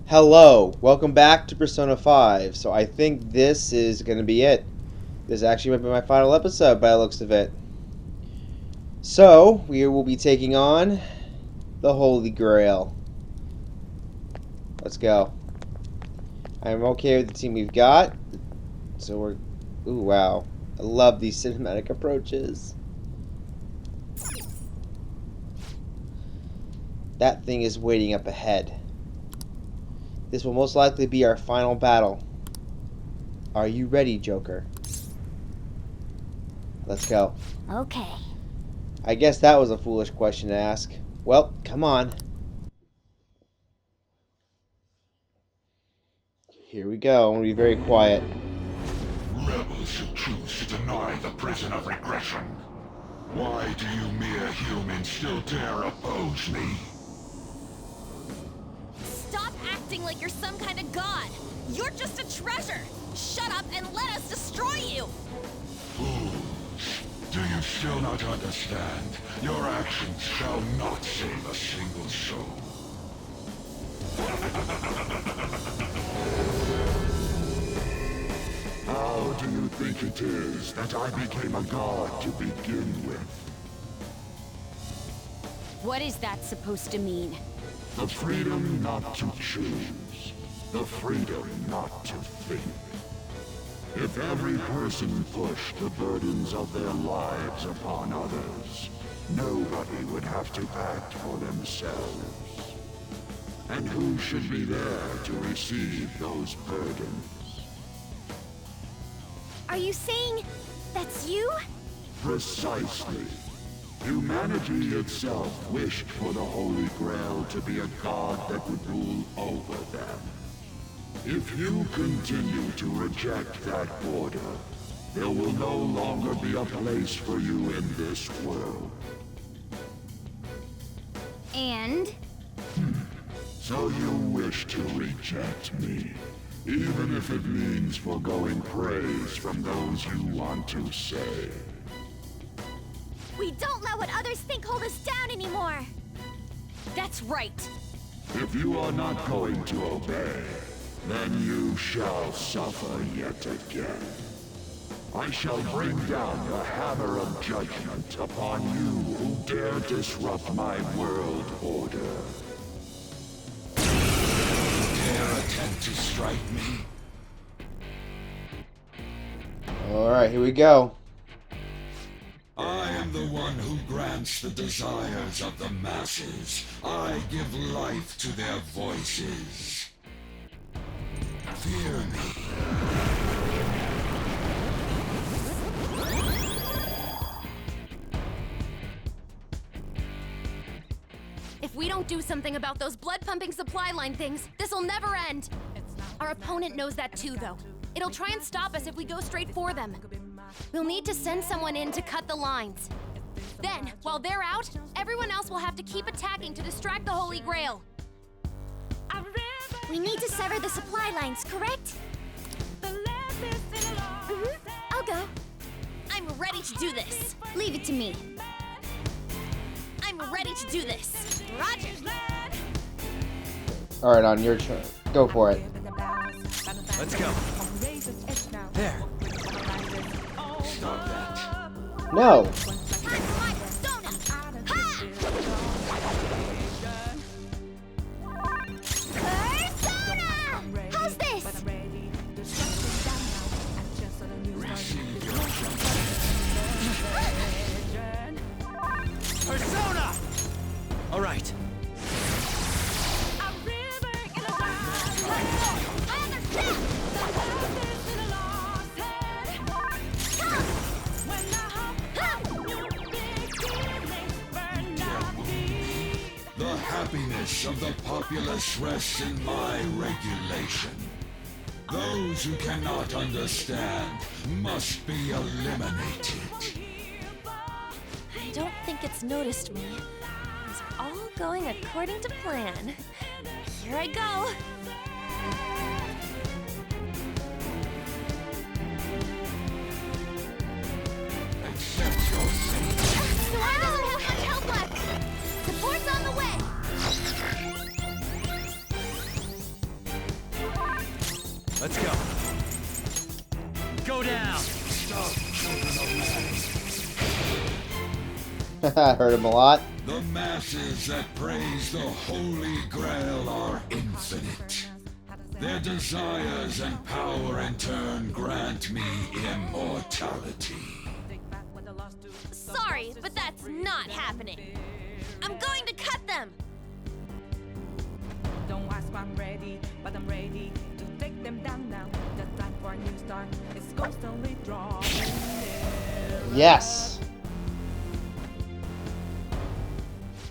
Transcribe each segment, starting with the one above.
Hello, welcome back to Persona 5. So I think this is going to be it. This actually might be my final episode by the looks of it. So, we will be taking on the Holy Grail. Let's go. I'm okay with the team we've got. So we're... Ooh, wow. I love these cinematic approaches. That thing is waiting up ahead. This will most likely be our final battle. Are you ready, Joker? Let's go. Okay. I guess that was a foolish question to ask. Well, come on. Here we go. I'm going to be very quiet. Rebels who choose to deny the prison of regression. Why do you mere humans still dare oppose me? Stop acting like you're some kind of god. You're just a treasure. Shut up and let us destroy you. Fools! Do you still not understand? Your actions shall not save a single soul. How do you think it is that I became a god to begin with? What is that supposed to mean? The freedom not to choose. The freedom not to think. If every person pushed the burdens of their lives upon others, nobody would have to act for themselves. And who should be there to receive those burdens? Are you saying that's you? Precisely. Humanity itself wished for the Holy Grail to be a god that would rule over them. If you continue to reject that order, there will no longer be a place for you in this world. And? So you wish to reject me, even if it means foregoing praise from those you want to save. We don't let what others think hold us down anymore. That's right. If you are not going to obey, then you shall suffer yet again. I shall bring down the hammer of judgment upon you who dare disrupt my world order. Dare attempt to strike me? Alright, here we go. I am the one who grants the desires of the masses. I give life to their voices. Fear me. If we don't do something about those blood-pumping supply line things, this'll never end. Our opponent knows that too, though. It'll try and stop us if we go straight for them. We'll need to send someone in to cut the lines. Then, while they're out, everyone else will have to keep attacking to distract the Holy Grail. We need to sever the supply lines, correct? I'll go. I'm ready to do this. Leave it to me. I'm ready to do this. Roger. Alright, on your turn. Go for it. Let's go. There. Stop that. No! How's this? Persona! All right. The happiness of the populace rests in my regulation. Those who cannot understand must be eliminated. I don't think it's noticed me. It's all going according to plan. Here I go. Accept your fate. Sora doesn't have much help left. Support's on the way. Let's go. Go down. Stop, children of man. I heard him a lot. The masses that praise the Holy Grail are infinite. Their desires and power in turn grant me immortality. Sorry, but that's not happening. I'm going to cut them. Don't ask if I'm ready, but I'm ready to take them down now. The time for a new start is constantly drawing nearer. Yes.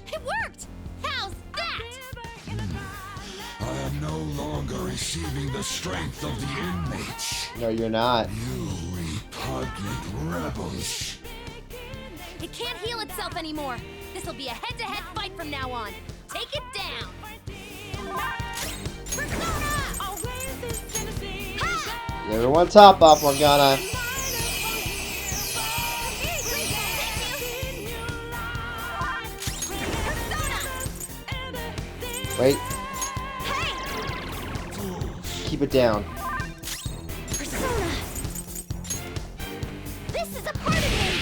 It worked! How's that? I am no longer receiving the strength of the inmates. No, you're not. You repugnant rebels. It can't heal itself anymore. This'll be a head-to-head fight from now on. Take it down. Persona! Ha! Everyone top off, Morgana. Wait. Hey! Keep it down. Persona! This is a part of me!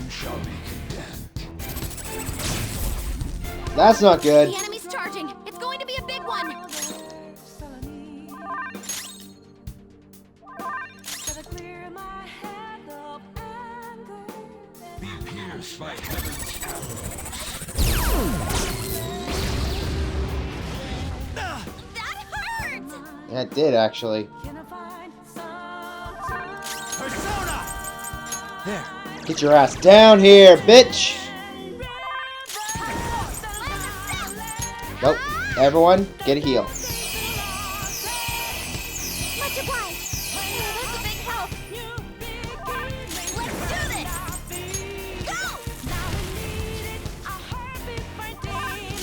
You shall be condemned. That's not good. The enemy's charging. It's going to be a big one. Be pierced by heaven's That hurt! Yeah, it did actually. Persona! There. Get your ass down here, bitch. Nope. Everyone, get a heal. Much obliged. That's a big help. Let's do this. Go!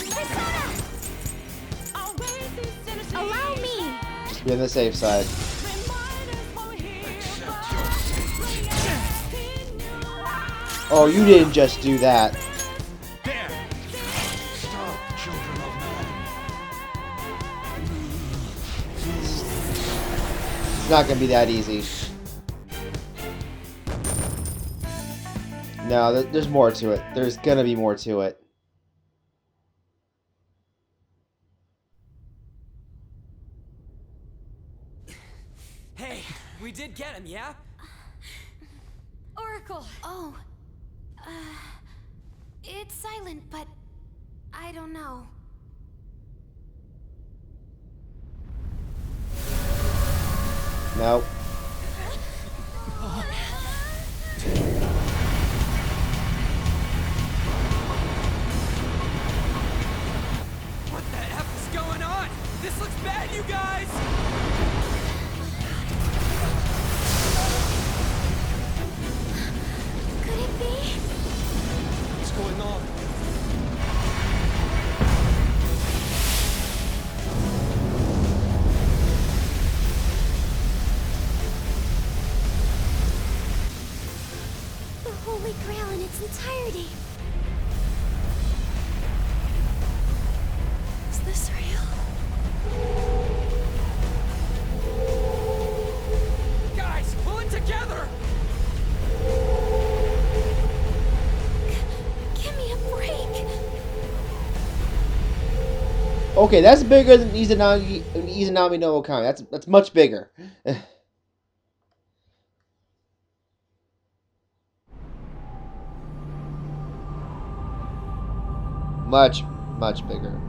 Persona! Allow me. Just be on the safe side. Oh, you didn't just do that. There. Stop, children of man. It's not gonna be that easy. No, there's more to it. There's gonna be more to it. Hey, we did get him, yeah? Oracle. Oh. It's silent, but I don't know. Nope. What the F is going on? This looks bad, you guys! Could it be? What's going on? The Holy Grail in its entirety. Is this real? Guys, pull it together! Give me a break. Okay, that's bigger than Izanami no Okami. That's much bigger. Much bigger.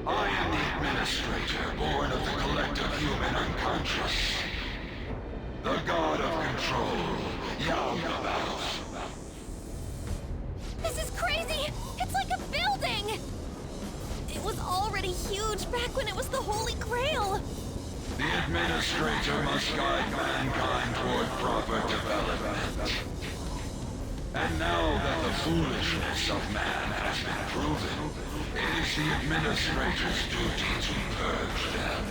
I am the administrator, born of the collective human unconscious. The god of control, Yaldabaoth. This is crazy! It's like a building! It was already huge back when it was the Holy Grail! The administrator must guide mankind toward proper development. And now that the foolishness of man has been proven, it is the administrator's duty to purge them.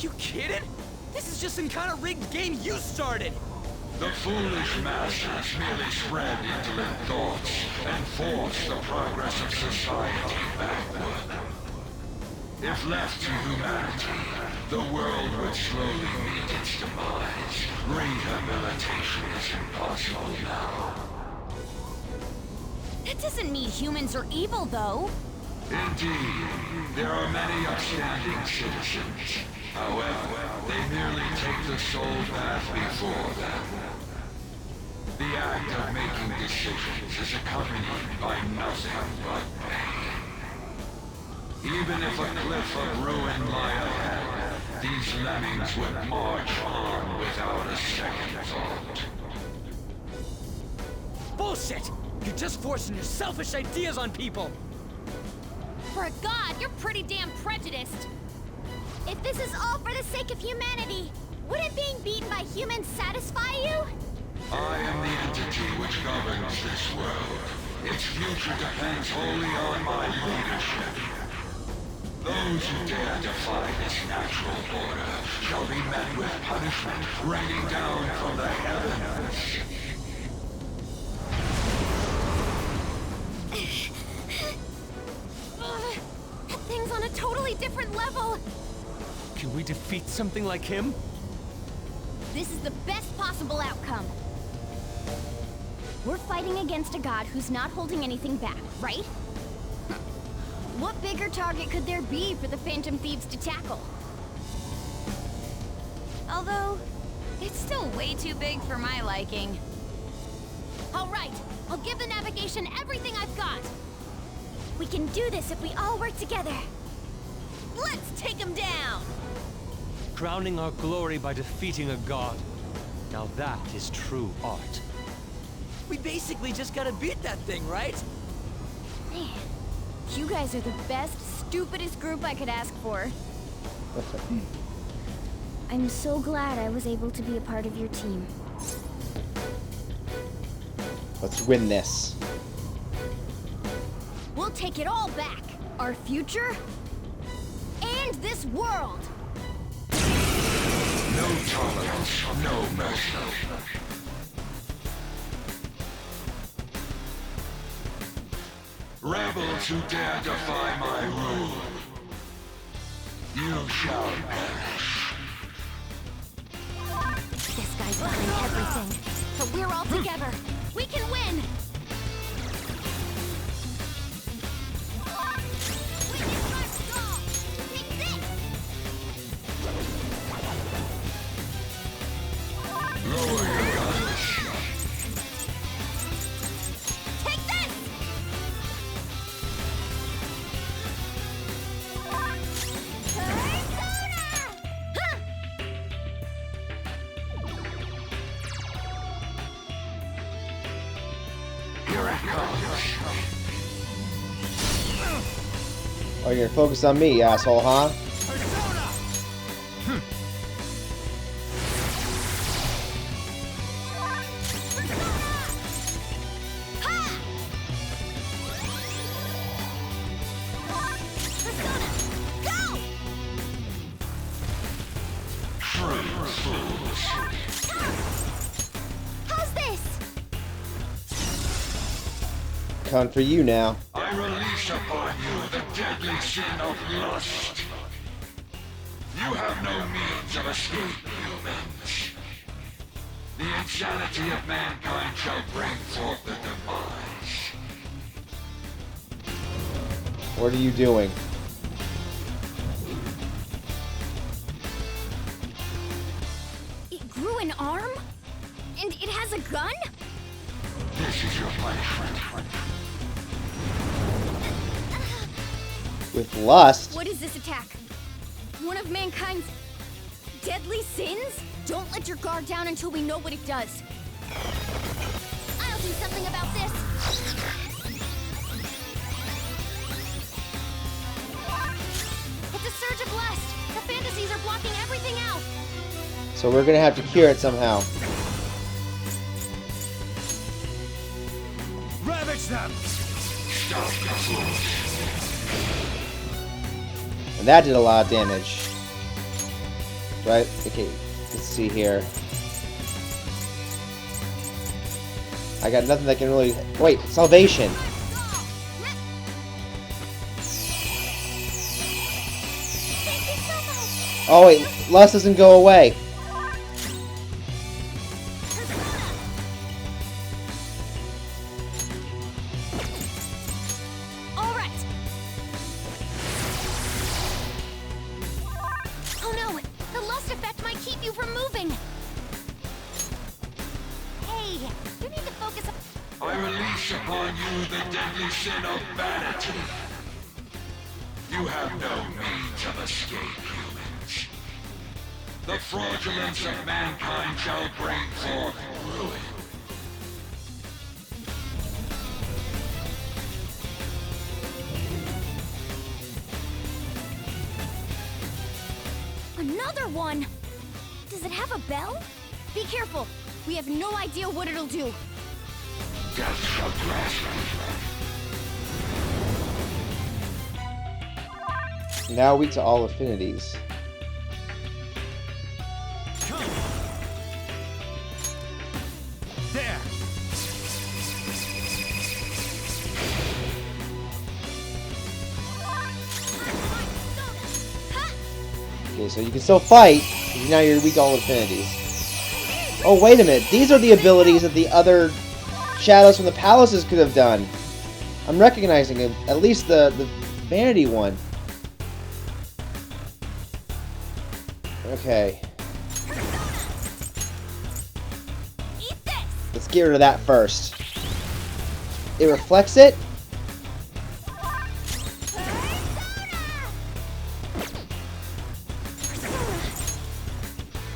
You kidding? This is just some kind of rigged game you started! The foolish masters merely spread indolent thoughts and force the progress of society backward. If left to humanity, the world would slowly meet its demise. Rehabilitation is impossible now. That doesn't mean humans are evil, though. Indeed, there are many upstanding citizens. However, they merely take the soul path before them. The act of making decisions is accompanied by nothing but pain. Even if a cliff of ruin lie ahead, these lemmings would march on without a second thought. Bullshit! You're just forcing your selfish ideas on people! For a god, you're pretty damn prejudiced. If this is all for the sake of humanity, wouldn't being beaten by humans satisfy you? I am the entity which governs this world. Its future depends wholly on my leadership. Those who dare defy this natural order shall be met with punishment raining down from the heavens. That thing's on a totally different level. Can we defeat something like him? This is the best possible outcome. We're fighting against a god who's not holding anything back, right? What bigger target could there be for the Phantom Thieves to tackle? Although, it's still way too big for my liking. All right, I'll give the navigation everything I've got. We can do this if we all work together. Let's take him down! Crowning our glory by defeating a god. Now that is true art. We basically just gotta beat that thing, right? Man, you guys are the best, stupidest group I could ask for. I'm so glad I was able to be a part of your team. Let's win this. We'll take it all back. Our future, and this world. No tolerance, no mercy. Rebels who dare defy my rule, you shall perish. This guy's behind everything, but we're all together. We can win. We can rush Saul. Take this. Lower your guns. Take this. Persona! Huh! Here it comes. Oh, you're gonna focus on me, asshole, huh? How's this? Coming for you now. I release upon you the deadly sin of lust. You have no means of escape, humans. The insanity of mankind shall bring forth the demise. What are you doing? It grew an arm? And it has a gun? This is your punishment. With lust? What is this attack? One of mankind's deadly sins? Don't let your guard down until we know what it does. I'll do something about this. It's a surge of lust. The fantasies are blocking everything out. So we're gonna have to cure it somehow. Ravage them! Stop the fools. And that did a lot of damage. Right? Okay, let's see here. I got nothing that can really... Wait, salvation! Oh wait, lust doesn't go away. All right. Oh no, the lust effect might keep you from moving. Hey, you need to focus on... I release upon you the deadly sin of vanity. You have no means of escape, humans. The fraudulence of mankind shall bring forth ruin. Another one! Does it have a bell? Be careful. We have no idea what it'll do. Death shall grasp you. Now weak to all affinities. There. Okay, so you can still fight, but now you're weak to all affinities. Oh, wait a minute. These are the abilities that the other shadows from the palaces could have done. I'm recognizing it. At least the vanity one. Okay. Eat this! Let's get rid of that first. It reflects it?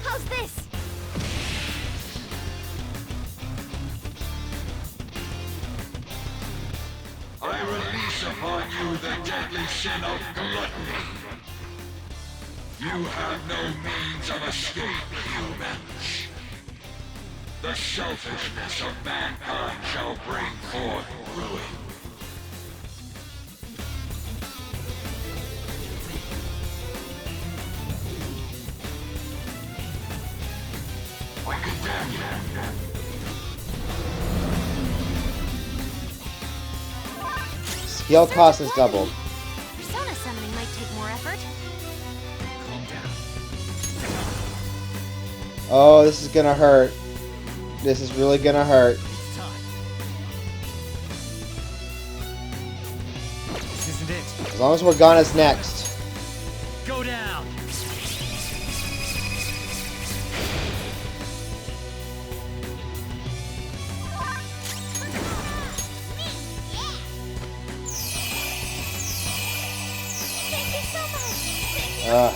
How's this? I release upon you the deadly sin of gluttony. You have no means of escape, humans. The selfishness of mankind shall bring forth ruin. I condemn you. Skill cost is doubled. Persona summoning might take more effort. Oh, this is gonna hurt. This is really gonna hurt. This isn't it. As long as Morgana's next. Go down. Thank you so much!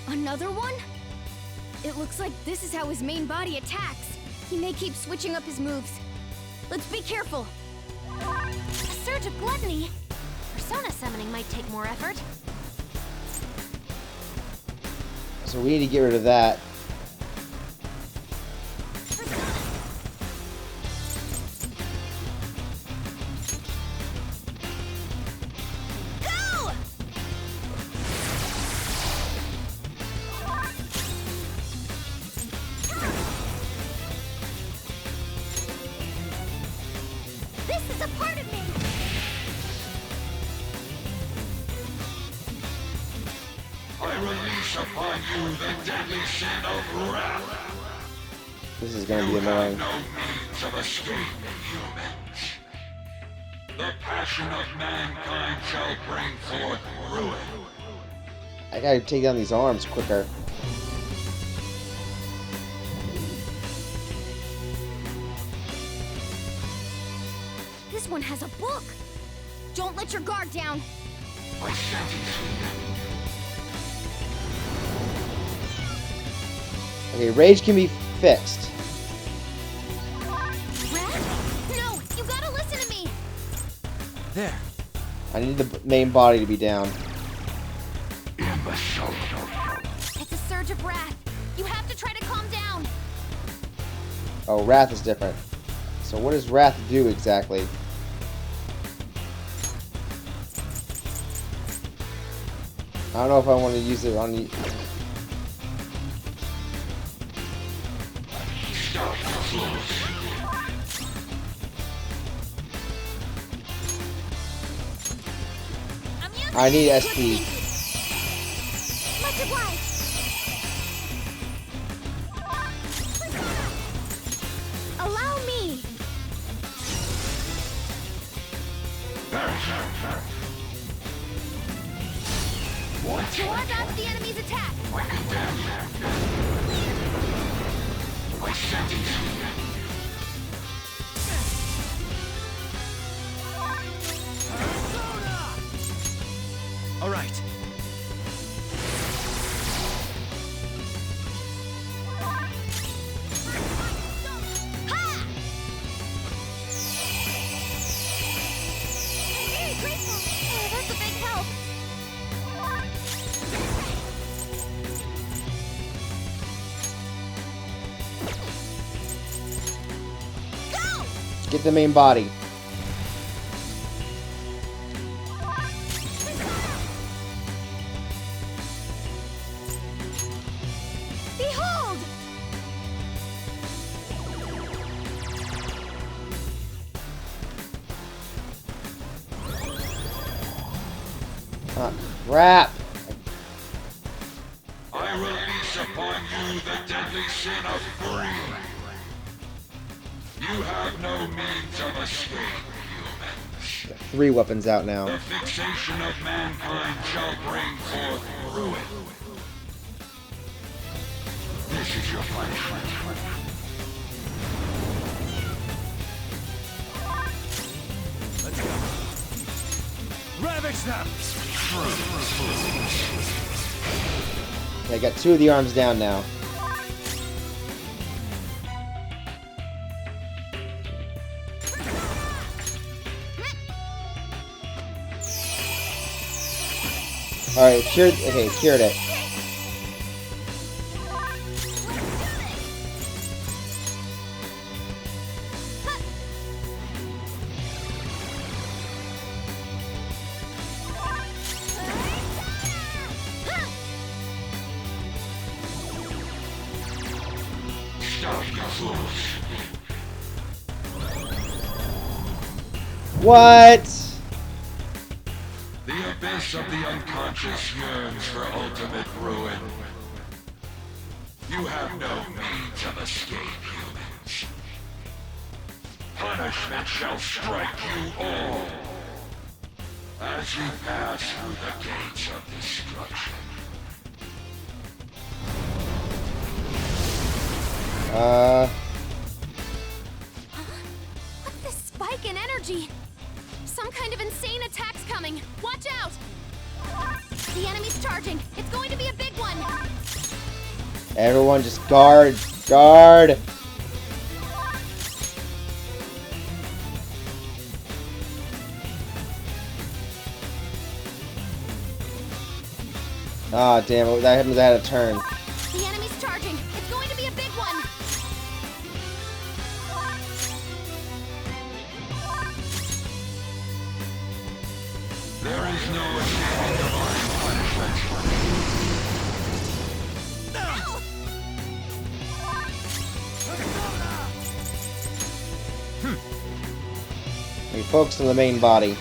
Another one? It looks like this is how his main body attacks. He may keep switching up his moves. Let's be careful. A surge of gluttony? Persona summoning might take more effort. So we need to get rid of that. Go! This is a part of me! I release upon you the deadly sin of wrath. This is gonna be You annoying. have no means of escape, humans. The passion of mankind shall bring forth ruin. I gotta take down these arms quicker. This one has a book! Don't let your guard down! I sentence Okay, rage can be fixed. Red? No! You gotta listen to me! There. I need the main body to be down. you, imbecile. It's a surge of wrath. You have to try to calm down. Oh, wrath is different. So what does wrath do exactly? I don't know if I want to use it on the... Stop the fools. I'm using I need it. SP. oblige. Allow me. Ward off the enemy's attack. All right. Ha! I'm very grateful. Oh, that's a big help. Go! Get the main body. Behold! Ah, crap. I release upon you the deadly sin of greed. You have no means of escape, humans. 3 weapons out The now. fixation of mankind shall bring forth ruin. This is your punishment. Let's go. Ravage them! Okay, I got 2 of the arms down now. Alright, cured. Okay, cured it. Stop, you fools. What? The abyss of the unconscious yearns for ultimate ruin. You have no means of escape, humans. Punishment shall strike you all as you pass through the gates of destruction. What's this spike in energy? Some kind of insane attack's coming. Watch out! The enemy's charging. It's going to be a big one. Everyone just guard. Guard. Ah, damn it. That happens I had a turn. The enemy's charging. It's going to be a big one. There is no escaping divine punishment. We focus on the main body.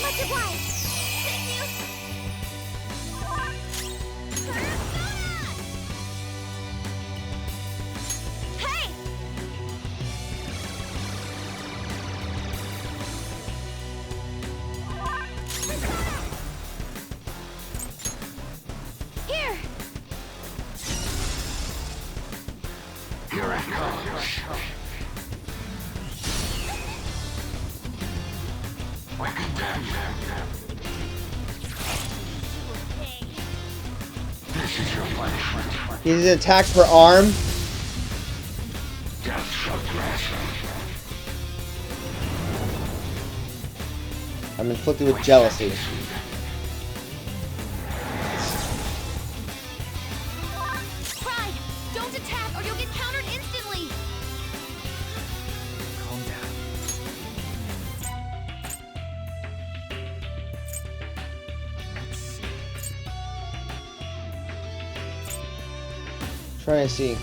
Much obliged. Thank you. Hey! Here! Here it comes. We condemn them. This is your punishment. He's an attack per arm. Death shall grasp you. I'm inflicted with jealousy. Pride! Don't attack or you'll get countered instantly! Calm down. Let's see. Trying to see.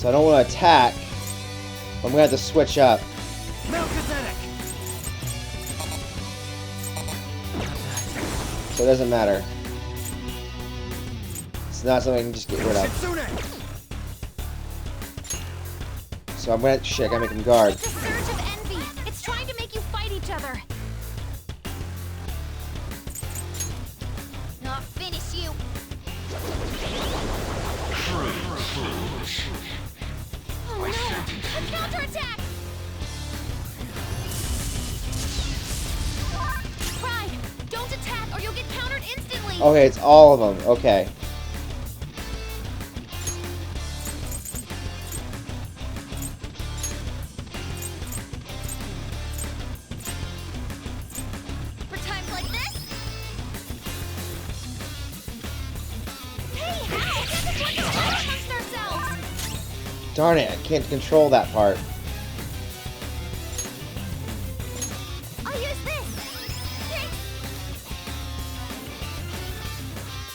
So I don't want to attack. I'm gonna have to switch up. So it doesn't matter. It's not something I can just get rid of. So I'm gonna... Shit, I gotta make him guard. It's a surge of envy. It's trying to make you fight each other. I'll finish you. Oh no! A counterattack! Pride, don't attack or you'll get countered instantly. Okay, it's all of them. Okay. For times like this. Hey, how? This is what we're amongst ourselves. Darn it, I can't control that part. I'll use this.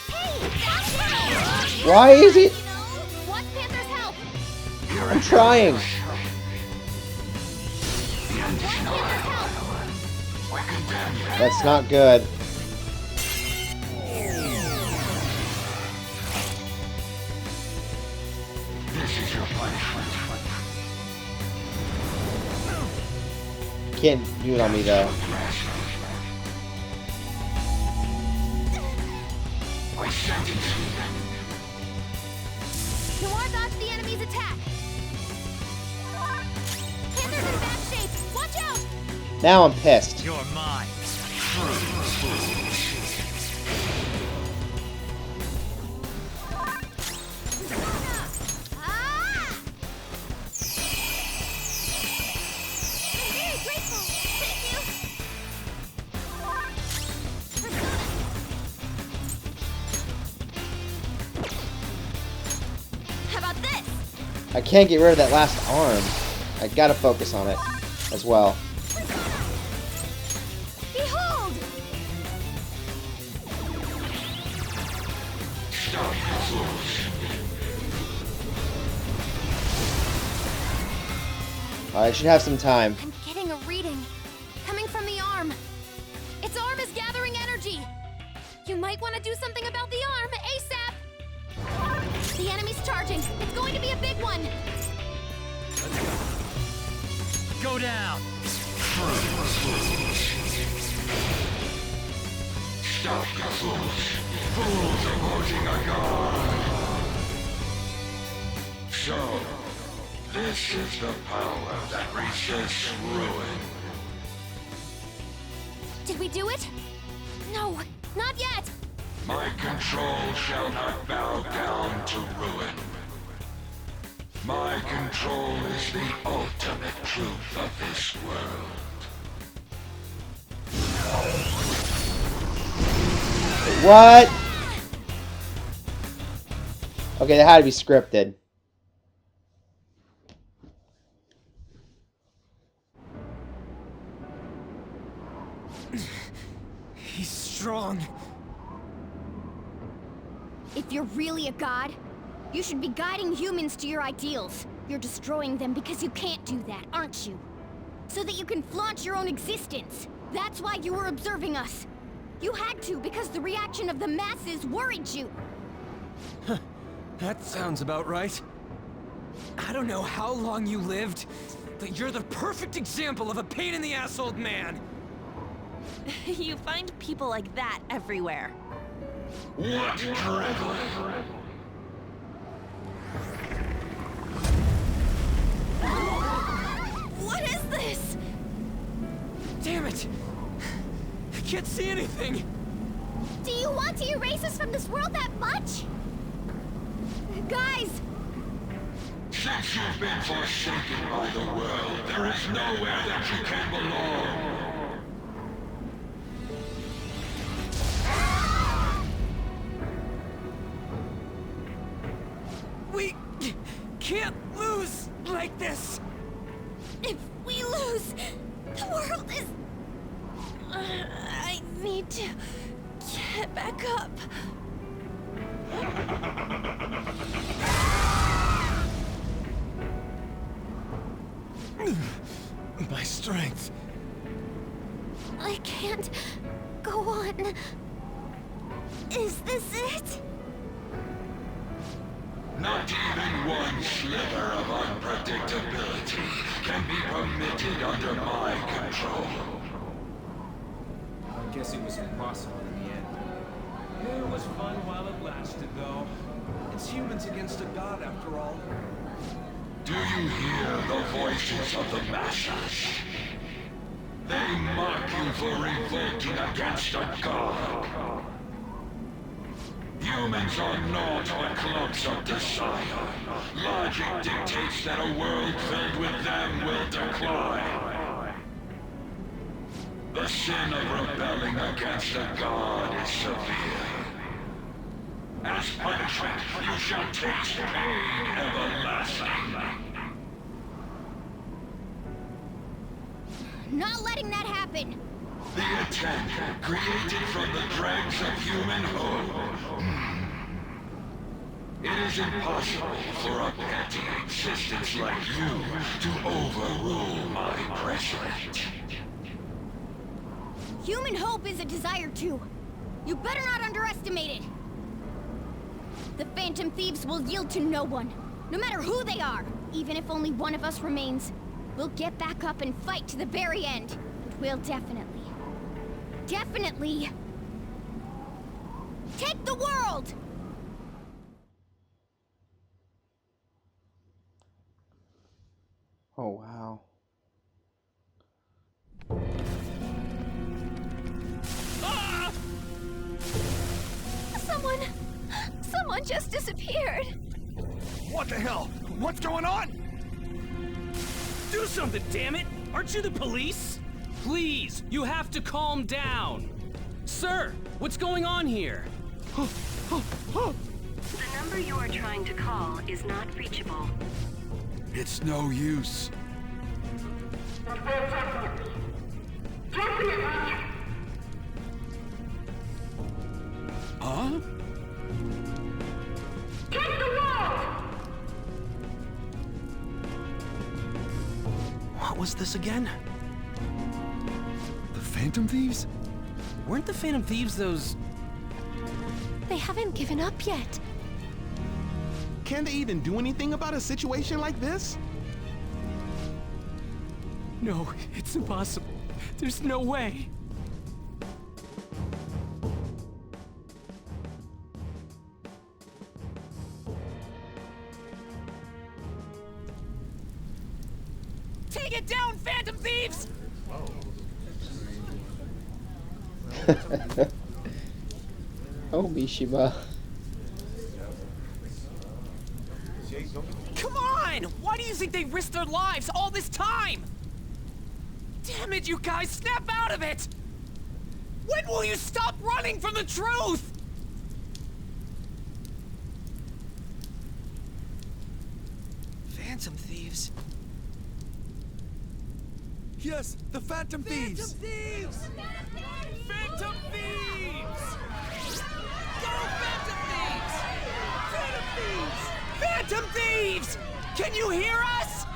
Hey, that's it. Why is it? You know, what's Panther's help? I'm trying. What's Panther's help? That's not good. Can't do it on me though. Noir dodged the enemy's attack. Panther's in bad shape. Watch out! Now I'm pissed. You're mine. Ah! I'm very grateful. Thank you. How about this? I can't get rid of that last arm. I gotta focus on it as well. Behold! I should have some time. I'm getting a reading. Coming from the arm. Its arm is gathering energy. You might want to do something about the arm, ASAP! The enemy's charging. It's going to be a big one. Go down. Stop the fools! Fools opposing a god! So, this is the power that resists ruin. Did we do it? No, not yet. My control shall not bow down to ruin. My control is the ultimate truth of this world. What? Okay, that had to be scripted. He's strong. If you're really a god, you should be guiding humans to your ideals. You're destroying them because you can't do that, aren't you? So that you can flaunt your own existence. That's why you were observing us. You had to because the reaction of the masses worried you. That sounds about right. I don't know how long you lived, but you're the perfect example of a pain-in-the-ass old man. You find people like that everywhere. What drivel? What is this? Damn it! I can't see anything! Do you want to erase us from this world that much? Guys! Since you've been forsaken by the world, there is nowhere that you can belong. We can't lose like this! If we lose, the world is... I need to get back up. My strength. I can't go on. Is this it? Not even one sliver of unpredictability can be permitted under my control. I guess it was impossible in the end. It was fun while it lasted, though. It's humans against a god, after all. Do you hear the voices of the masses? They mock you for revolting against a god. Humans are naught but clumps of desire. Logic dictates that a world filled with them will decline. The sin of rebelling against a god is severe. As punishment, you shall taste pain everlasting. Not letting that happen. The intent, created from the dregs of human hope. It is impossible for a petty existence like you to overrule my precedent. Human hope is a desire too. You better not underestimate it. The Phantom Thieves will yield to no one, no matter who they are. Even if only one of us remains, we'll get back up and fight to the very end. And we'll definitely take the world! Oh, wow. Someone just disappeared. What the hell? What's going on? Do something, damn it! Aren't you the police? Please, you have to calm down. Sir, what's going on here? The number you are trying to call is not reachable. It's no use. Huh? What was this again? The Phantom Thieves? Weren't the Phantom Thieves those... They haven't given up yet. Can they even do anything about a situation like this? No, it's impossible. There's no way. Take it down, Phantom Thieves! Oh, Mishima. Come on! Why do you think they risked their lives all this time? Damn it, you guys, snap out of it! When will you stop running from the truth? Phantom Thieves. Yes, the Phantom Thieves! Thieves! Phantom Thieves! Go, Phantom Thieves! Phantom Thieves! Phantom Thieves! Can you hear us?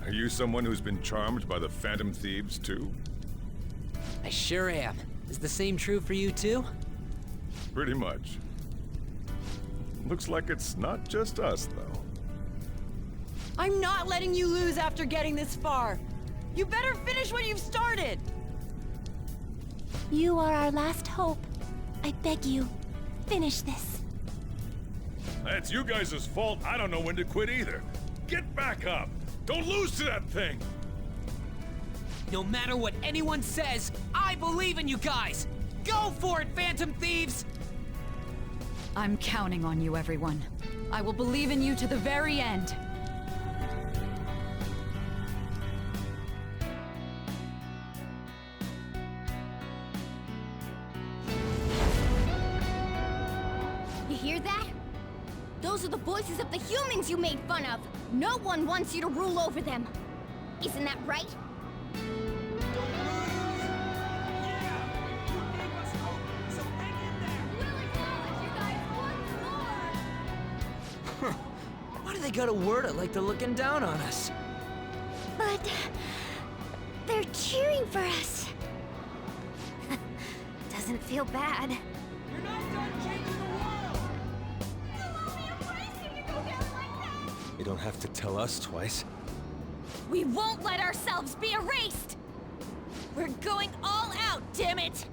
Are you someone who's been charmed by the Phantom Thieves, too? I sure am. Is the same true for you, too? Pretty much. Looks like it's not just us, though. I'm not letting you lose after getting this far. You better finish what you've started. You are our last hope. I beg you, finish this. That's you guys' fault. I don't know when to quit either. Get back up! Don't lose to that thing! No matter what anyone says, I believe in you guys! Go for it, Phantom Thieves! I'm counting on you, everyone. I will believe in you to the very end. You hear that? Those are the voices of the humans you made fun of. No one wants you to rule over them. Isn't that right? they gotta word it like they're looking down on us? But they're cheering for us. Doesn't feel bad. You're not done changing the world! You don't have to tell us twice. We won't let ourselves be erased! We're going all out, damn it!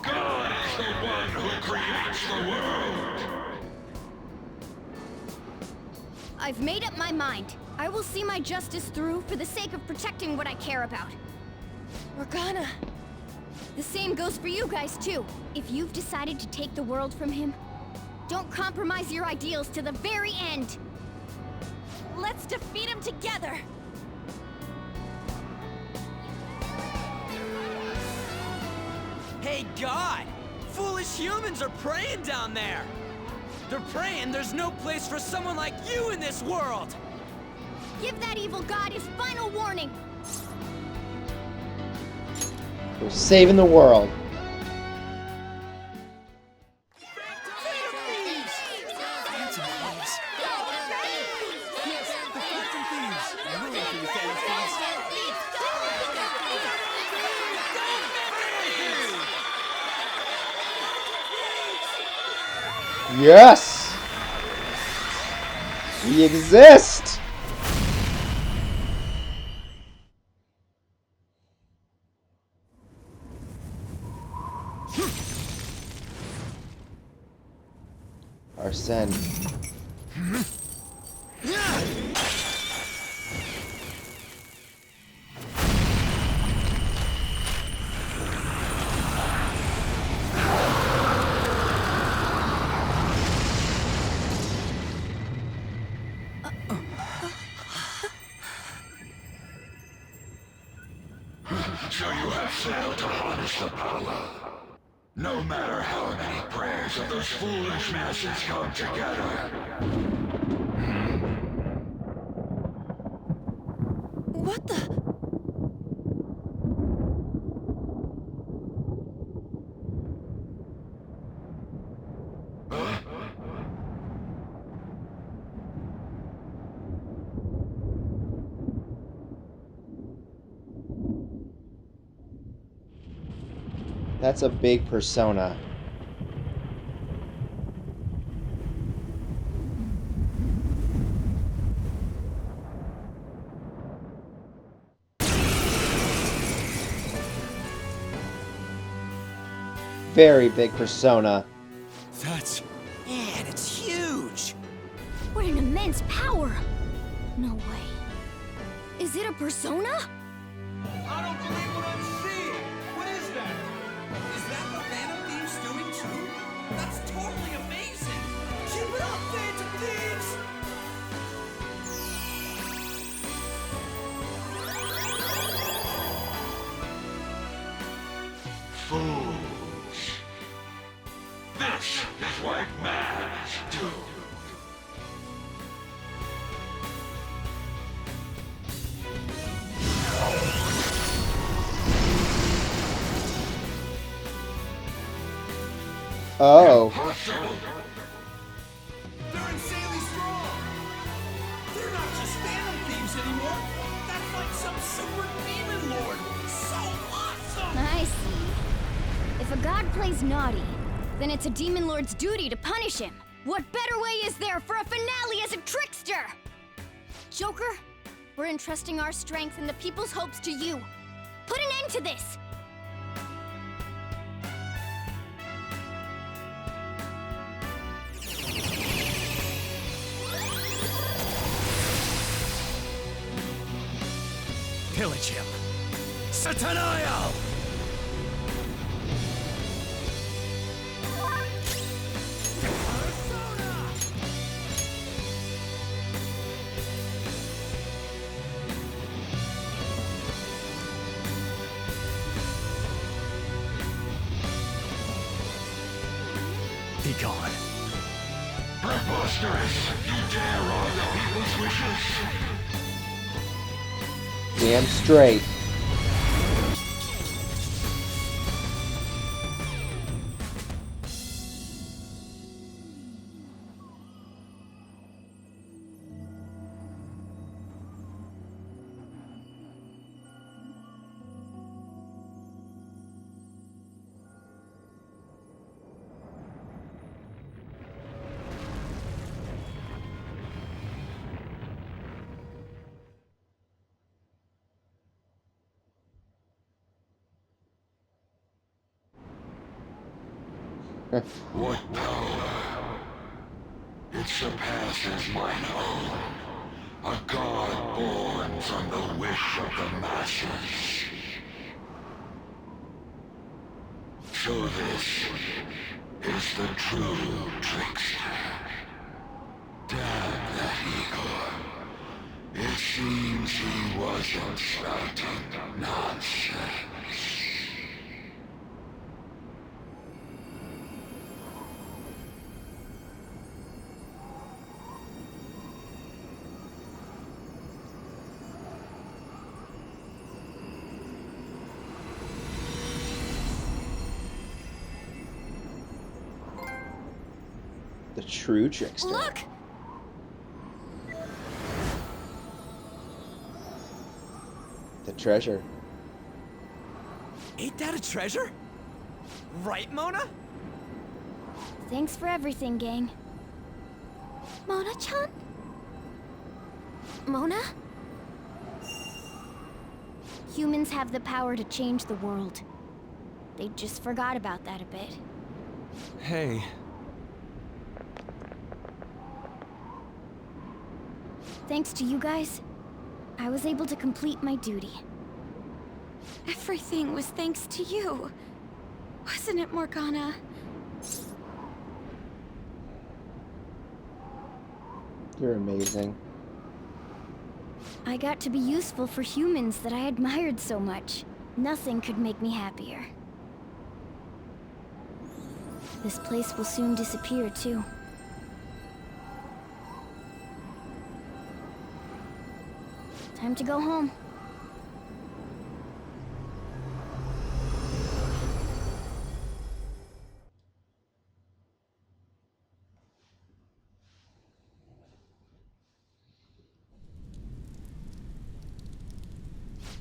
God is the one who creates the world! I've made up my mind. I will see my justice through for the sake of protecting what I care about. We're gonna. The same goes for you guys, too. If you've decided to take the world from him, don't compromise your ideals to the very end. Let's defeat him together! Hey, God! Foolish humans are praying down there! They're praying there's no place for someone like you in this world! Give that evil god his final warning. We're saving the world. Yes! We exist! Arsene. So you have failed to harness the power. No matter how many prayers of those foolish masses come together. What the? That's a big persona. Very big persona. That's... Man, it's huge! What an immense power! No way. Is it a persona? I don't believe what I'm seeing! What is that? Is that what Phantom Thieves doing too? That's totally amazing! Keep it up, Phantom Thieves! Fools. This is what mad do. Oh. They're insanely strong! They're not just Phantom Thieves anymore! That's like some super demon lord! So awesome! I see. If a god plays naughty, then it's a demon lord's duty to punish him. What better way is there for a finale as a trickster? Joker, we're entrusting our strength and the people's hopes to you. Put an end to this! Pillage him. Satanael! Be gone. Preposterous! You dare wrong the people's wishes? Damn straight. What power? It surpasses mine own. A god born from the wish of the masses. So this is the true trickster. Damn that Igor. It seems he wasn't spouting nonsense. The true trickster. Look! The treasure. Ain't that a treasure? Right, Mona? Thanks for everything, gang. Mona-chan? Mona? Humans have the power to change the world. They just forgot about that a bit. Hey. Thanks to you guys, I was able to complete my duty. Everything was thanks to you. Wasn't it, Morgana? You're amazing. I got to be useful for humans that I admired so much. Nothing could make me happier. This place will soon disappear, too. Time to go home.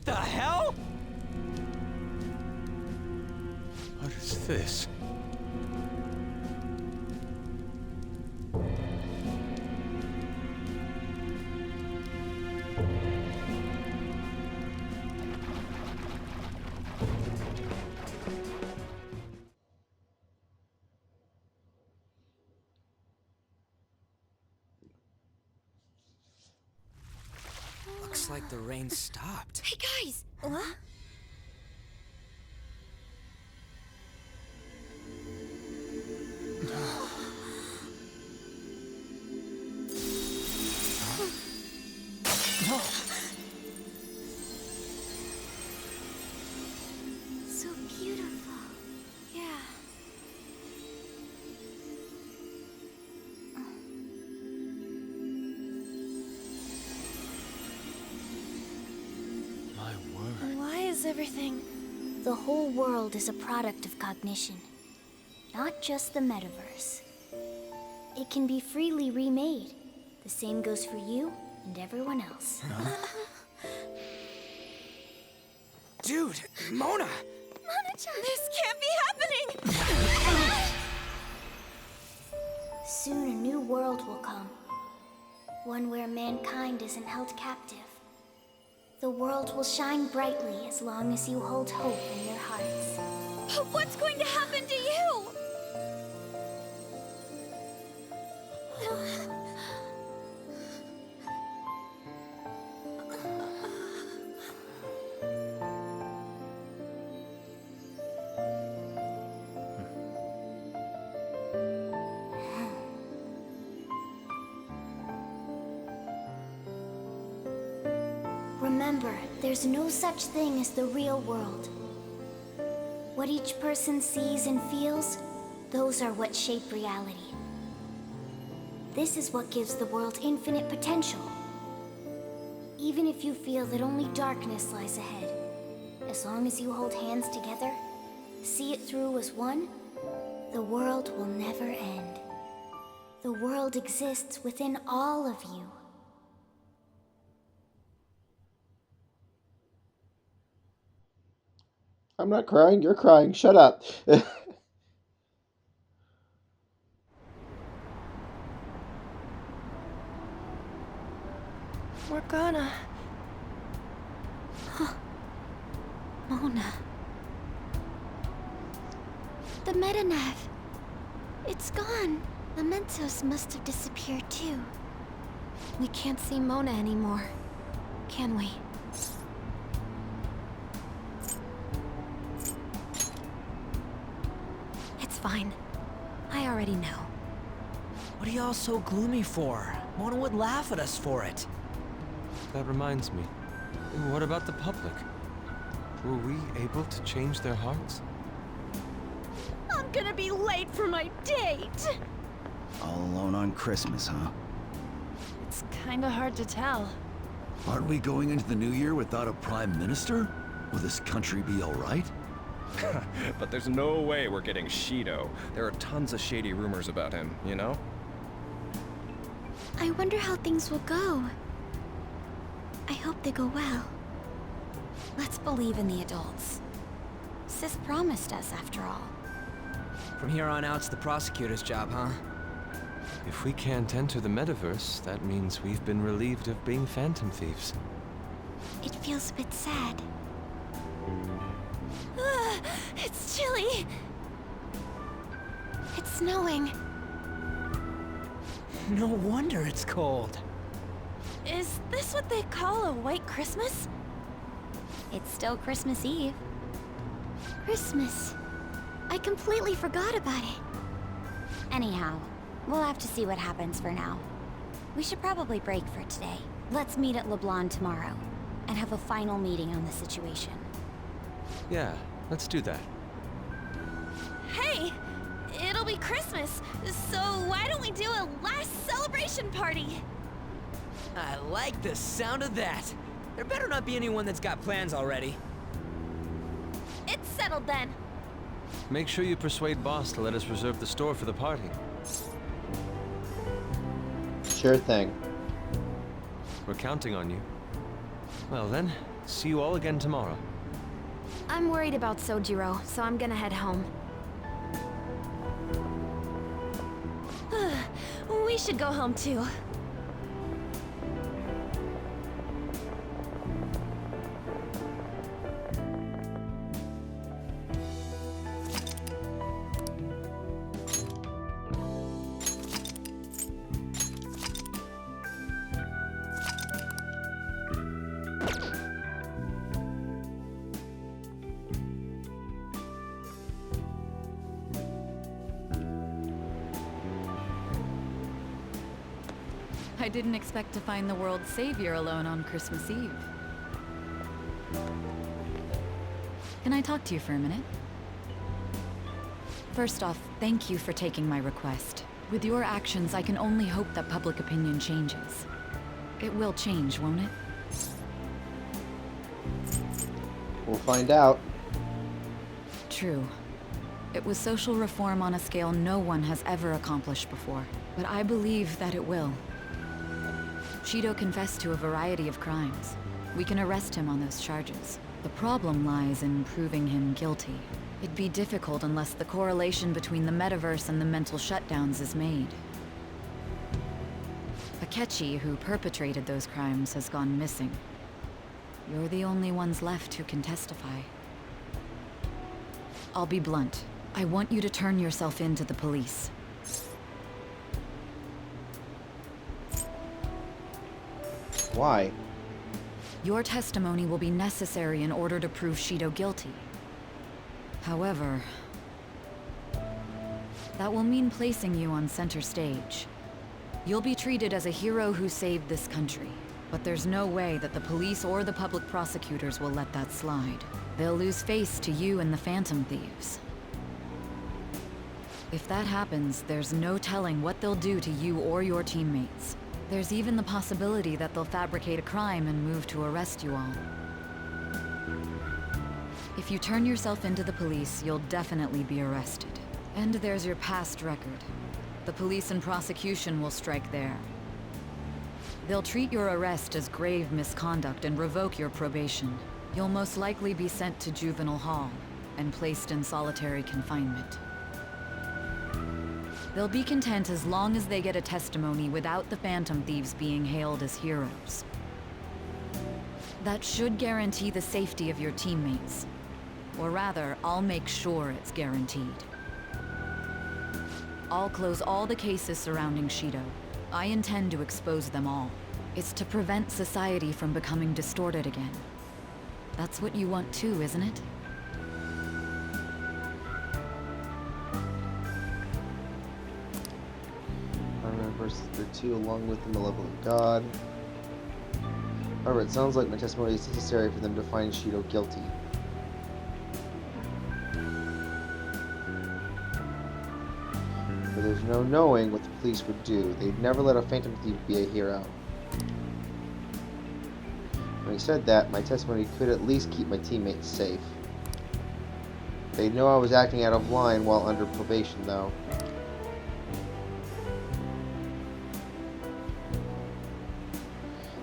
The hell? What is this? Looks like the rain stopped. Hey, guys! What? So beautiful. Yeah. My word. Why is everything... The whole world is a product of cognition, not just the metaverse. It can be freely remade. The same goes for you and everyone else. Dude, Mona! Mona-chan! This can't be happening! Soon a new world will come. One where mankind isn't held captive. The world will shine brightly as long as you hold hope in your hearts. What's going to happen to you? Remember, there's no such thing as the real world. What each person sees and feels, those are what shape reality. This is what gives the world infinite potential. Even if you feel that only darkness lies ahead, as long as you hold hands together, see it through as one, the world will never end. The world exists within all of you. I'm not crying, you're crying. Shut up. Morgana. Mona. The Metanav. It's gone. The Mentos must have disappeared too. We can't see Mona anymore, can we? It's fine. I already know. What are y'all so gloomy for? Mona would laugh at us for it. That reminds me. What about the public? Were we able to change their hearts? I'm gonna be late for my date! All alone on Christmas, huh? It's kinda hard to tell. Aren't we going into the new year without a prime minister? Will this country be all right? But there's no way we're getting Shido. There are tons of shady rumors about him, you know? I wonder how things will go. I hope they go well. Let's believe in the adults. Sis promised us, after all. From here on out, it's the prosecutor's job, huh? If we can't enter the metaverse, that means we've been relieved of being Phantom Thieves. It feels a bit sad. It's chilly! It's snowing. No wonder it's cold. Is this what they call a white Christmas? It's still Christmas Eve. Christmas. I completely forgot about it. Anyhow, we'll have to see what happens for now. We should probably break for today. Let's meet at LeBlanc tomorrow, and have a final meeting on the situation. Yeah, let's do that. Hey! It'll be Christmas, so why don't we do a last celebration party? I like the sound of that. There better not be anyone that's got plans already. It's settled then. Make sure you persuade Boss to let us reserve the store for the party. Sure thing. We're counting on you. Well then, see you all again tomorrow. I'm worried about Sojiro, so I'm gonna head home. We should go home too. I didn't expect to find the world's savior alone on Christmas Eve. Can I talk to you for a minute? First off, thank you for taking my request. With your actions, I can only hope that public opinion changes. It will change, won't it? We'll find out. True. It was social reform on a scale no one has ever accomplished before, but I believe that it will. Shido confessed to a variety of crimes. We can arrest him on those charges. The problem lies in proving him guilty. It'd be difficult unless the correlation between the metaverse and the mental shutdowns is made. Akechi, who perpetrated those crimes, has gone missing. You're the only ones left who can testify. I'll be blunt. I want you to turn yourself in to the police. Why? Your testimony will be necessary in order to prove Shido guilty. However, that will mean placing you on center stage. You'll be treated as a hero who saved this country, but there's no way that the police or the public prosecutors will let that slide. They'll lose face to you and the Phantom Thieves. If that happens, there's no telling what they'll do to you or your teammates. There's even the possibility that they'll fabricate a crime and move to arrest you all. If you turn yourself into the police, you'll definitely be arrested. And there's your past record. The police and prosecution will strike there. They'll treat your arrest as grave misconduct and revoke your probation. You'll most likely be sent to juvenile hall and placed in solitary confinement. They'll be content as long as they get a testimony without the Phantom Thieves being hailed as heroes. That should guarantee the safety of your teammates. Or rather, I'll make sure it's guaranteed. I'll close all the cases surrounding Shido. I intend to expose them all. It's to prevent society from becoming distorted again. That's what you want too, isn't it? Armor versus the two, along with the malevolent god. However, it sounds like my testimony is necessary for them to find Shido guilty. But there's no knowing what the police would do. They'd never let a Phantom Thief be a hero. Having said that, my testimony could at least keep my teammates safe. They'd know I was acting out of line while under probation, though.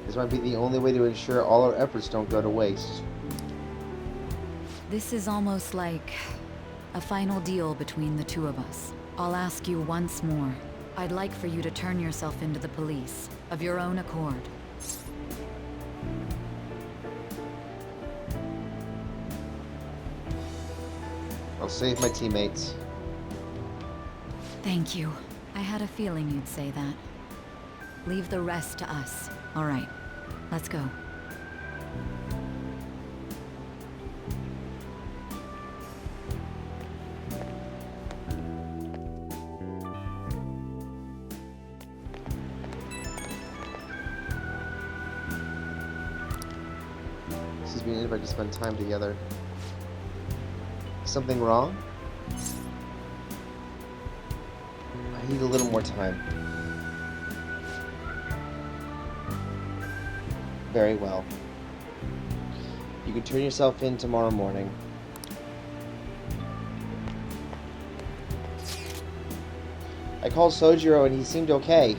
This might be the only way to ensure all our efforts don't go to waste. This is almost like a final deal between the two of us. I'll ask you once more. I'd like for you to turn yourself into the police, of your own accord. I'll save my teammates. Thank you. I had a feeling you'd say that. Leave the rest to us. All right, let's go. This is being invited to spend time together. Something wrong? I need a little more time. Very well. You can turn yourself in tomorrow morning. I called Sojiro and he seemed okay.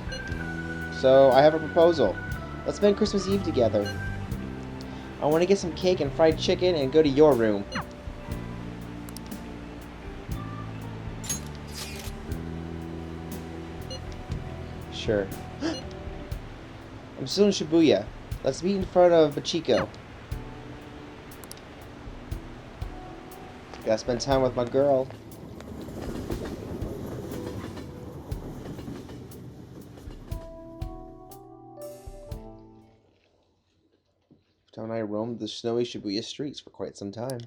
So I have a proposal. Let's spend Christmas Eve together. I want to get some cake and fried chicken and go to your room. Sure. I'm still in Shibuya. Let's meet in front of Bachiko. Gotta spend time with my girl. Tom and I roamed the snowy Shibuya streets for quite some time.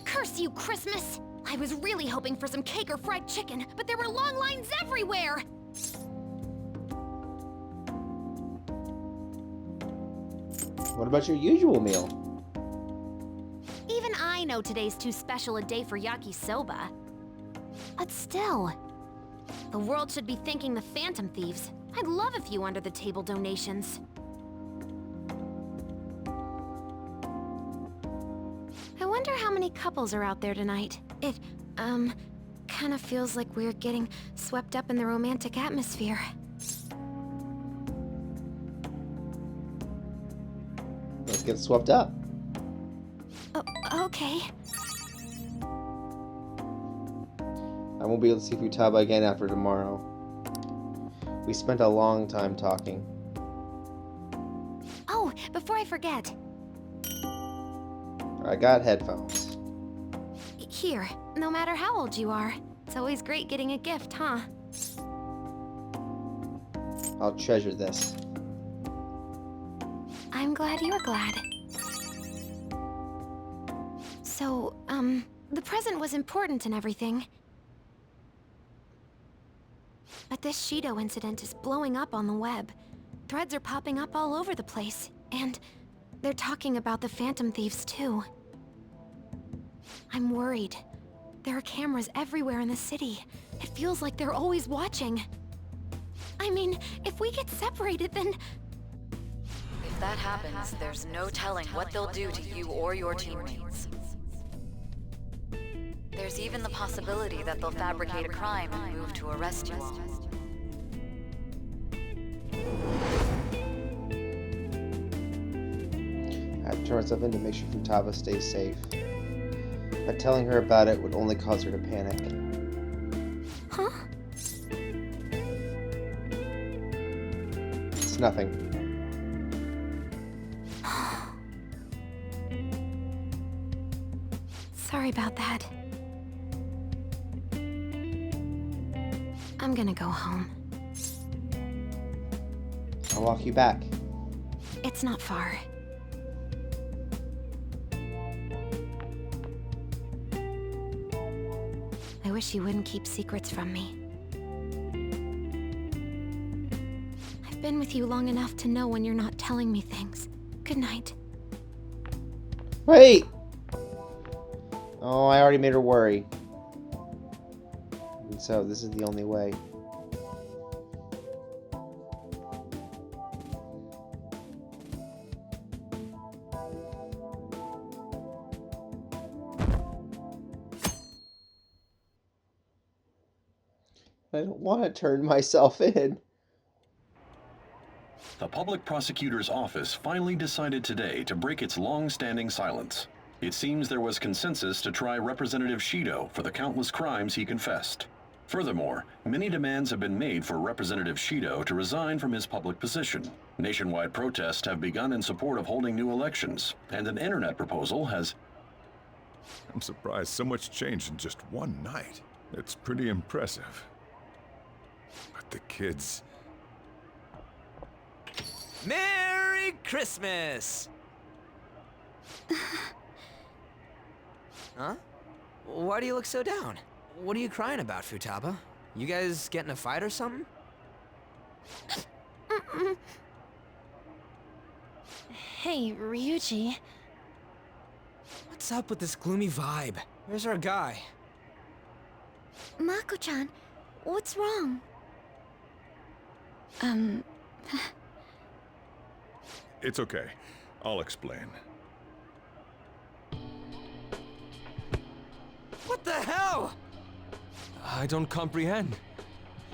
Curse you, Christmas! I was really hoping for some cake or fried chicken, but there were long lines everywhere! What about your usual meal? Even I know today's too special a day for yakisoba. But still, the world should be thanking the Phantom Thieves. I'd love a few under-the-table donations. I wonder how many couples are out there tonight. It, kind of feels like we're getting swept up in the romantic atmosphere. Let's get swept up. Okay. I won't be able to see Futaba again after tomorrow. We spent a long time talking. Oh, before I forget. I got headphones. Here, no matter how old you are, it's always great getting a gift, huh? I'll treasure this. I'm glad you're glad. So, the present was important and everything. But this Shido incident is blowing up on the web. Threads are popping up all over the place, and they're talking about the Phantom Thieves too. I'm worried. There are cameras everywhere in the city. It feels like they're always watching. I mean, if we get separated, then... If that happens, there's no telling what they'll do to you or your teammates. There's even the possibility that they'll fabricate a crime and move to arrest you all. I have to turn myself in to make sure Futaba stays safe. But telling her about it would only cause her to panic. Huh? It's nothing. Sorry about that. I'm gonna go home. I'll walk you back. It's not far. I wish you wouldn't keep secrets from me. I've been with you long enough to know when you're not telling me things. Good night. Wait! Oh, I already made her worry. And so, this is the only way. I don't want to turn myself in. The public prosecutor's office finally decided today to break its long-standing silence. It seems there was consensus to try Representative Shido for the countless crimes he confessed. Furthermore, many demands have been made for Representative Shido to resign from his public position. Nationwide protests have begun in support of holding new elections, and an internet proposal has... I'm surprised so much changed in just one night. It's pretty impressive. But the kids... Merry Christmas! Huh? Why do you look so down? What are you crying about, Futaba? You guys get in a fight or something? Hey, Ryuji. What's up with this gloomy vibe? Where's our guy? Mako-chan, what's wrong? It's okay. I'll explain. What the hell? I don't comprehend.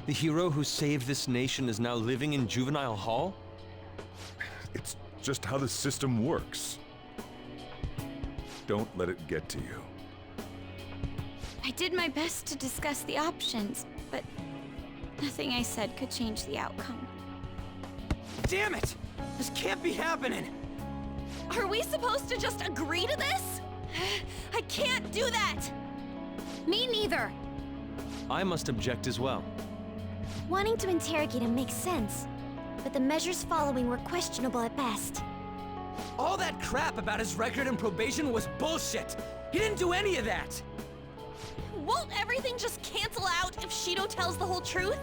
The hero who saved this nation is now living in juvenile hall? It's just how the system works. Don't let it get to you. I did my best to discuss the options, but nothing I said could change the outcome. Damn it! This can't be happening! Are we supposed to just agree to this? I can't do that! Me neither. I must object as well. Wanting to interrogate him makes sense, but the measures following were questionable at best. All that crap about his record and probation was bullshit! He didn't do any of that! Won't everything just cancel out if Shido tells the whole truth?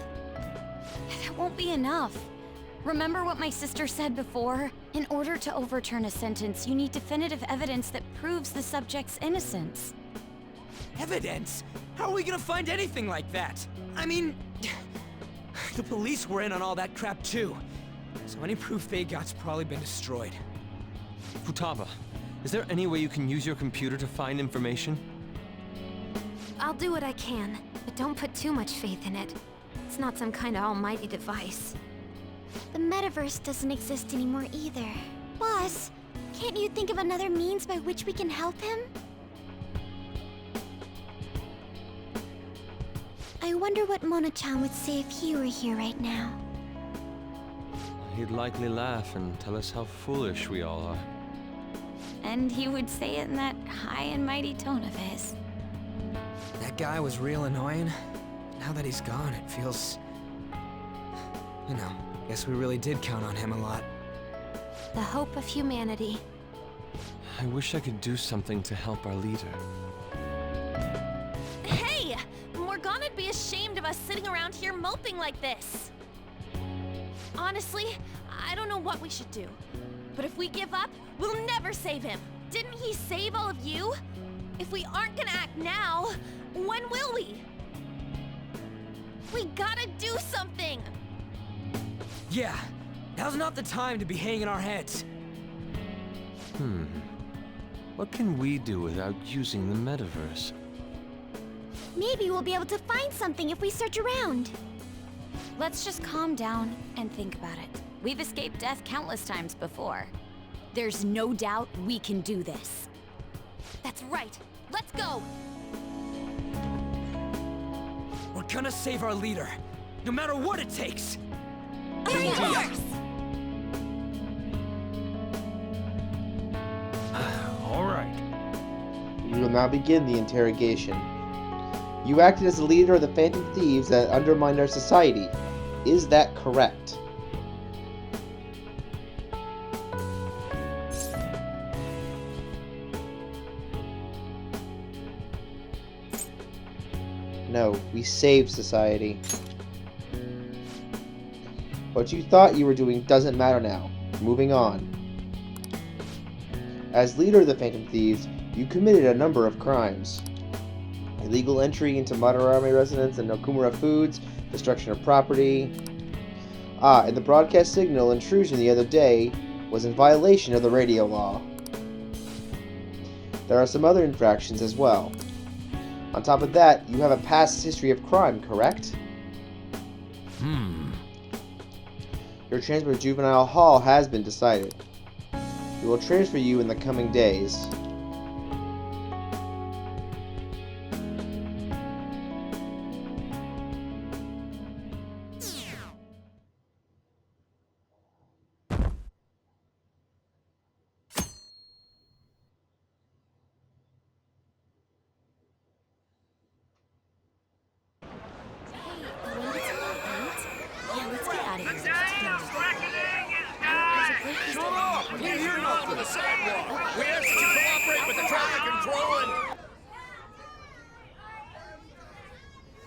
That won't be enough. Remember what my sister said before? In order to overturn a sentence, you need definitive evidence that proves the subject's innocence. Evidence? How are we gonna find anything like that? I mean... the police were in on all that crap too. So any proof they got's probably been destroyed. Futaba, is there any way you can use your computer to find information? I'll do what I can, but don't put too much faith in it. It's not some kind of almighty device. The metaverse doesn't exist anymore either. Boss, can't you think of another means by which we can help him? I wonder what Mona-chan would say if he were here right now. He'd likely laugh and tell us how foolish we all are. And he would say it in that high and mighty tone of his. That guy was real annoying. Now that he's gone, it feels... You know, guess we really did count on him a lot. The hope of humanity. I wish I could do something to help our leader. Hey! Morgana'd be ashamed of us sitting around here moping like this. Honestly, I don't know what we should do. But if we give up, we'll never save him. Didn't he save all of you? If we aren't gonna act now, when will we? We gotta do something! Yeah, now's not the time to be hanging our heads. What can we do without using the metaverse? Maybe we'll be able to find something if we search around. Let's just calm down and think about it. We've escaped death countless times before. There's no doubt we can do this. That's right. Let's go! We're gonna save our leader, no matter what it takes! All right. We will now begin the interrogation. You acted as the leader of the Phantom Thieves that undermined our society. Is that correct? No, we saved society. What you thought you were doing doesn't matter now. Moving on. As leader of the Phantom Thieves, you committed a number of crimes. Illegal entry into Madarame residence and Okumura Foods, destruction of property. And the broadcast signal intrusion the other day was in violation of the radio law. There are some other infractions as well. On top of that, you have a past history of crime, correct? Your transfer to Juvenile Hall has been decided. We will transfer you in the coming days.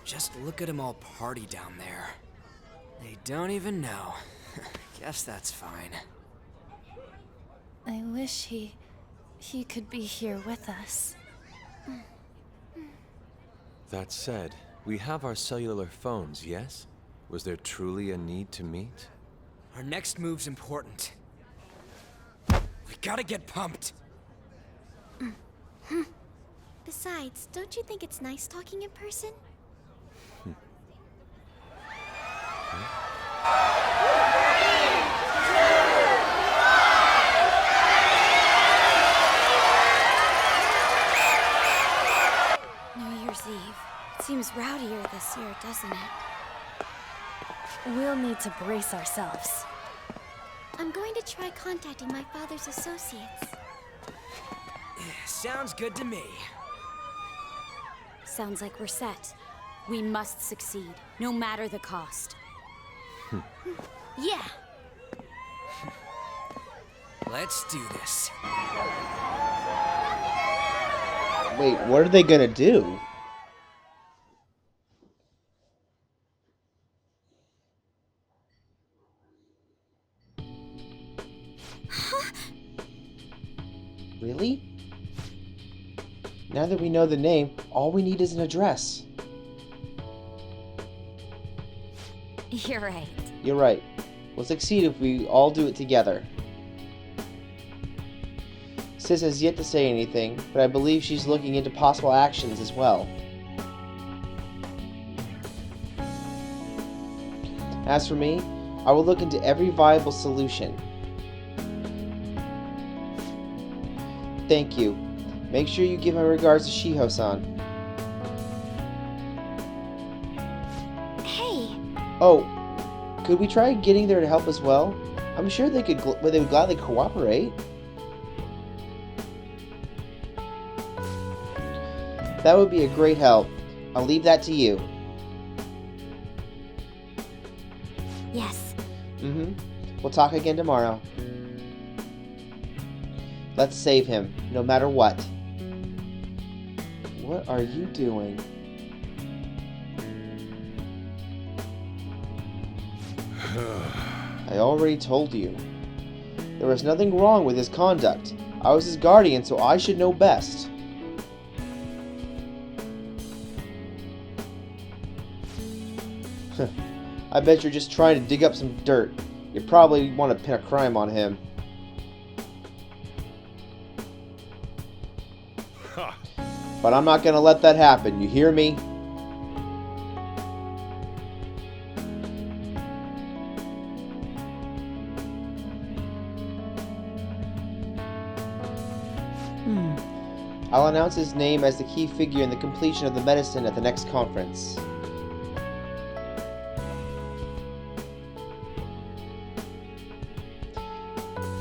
Just look at them all party down there. They don't even know. Guess that's fine. I wish he could be here with us. That said, we have our cellular phones, yes? Was there truly a need to meet? Our next move's important. We gotta get pumped. Besides, don't you think it's nice talking in person? New Year's Eve. It seems rowdier this year, doesn't it? We'll need to brace ourselves. I'm going to try contacting my father's associates. Sounds good to me. Sounds like we're set. We must succeed, no matter the cost. Yeah! Let's do this. Wait, what are they gonna do? Really? Now that we know the name, all we need is an address. You're right. You're right. We'll succeed if we all do it together. Sis has yet to say anything, but I believe she's looking into possible actions as well. As for me, I will look into every viable solution. Thank you. Make sure you give my regards to Shiho-san. Hey! Oh, could we try getting there to help as well? I'm sure they would gladly cooperate. That would be a great help. I'll leave that to you. Yes. We'll talk again tomorrow. Let's save him, no matter what. What are you doing? I already told you. There was nothing wrong with his conduct. I was his guardian, so I should know best. I bet you're just trying to dig up some dirt. You probably want to pin a crime on him. But I'm not gonna let that happen, you hear me? I'll announce his name as the key figure in the completion of the medicine at the next conference.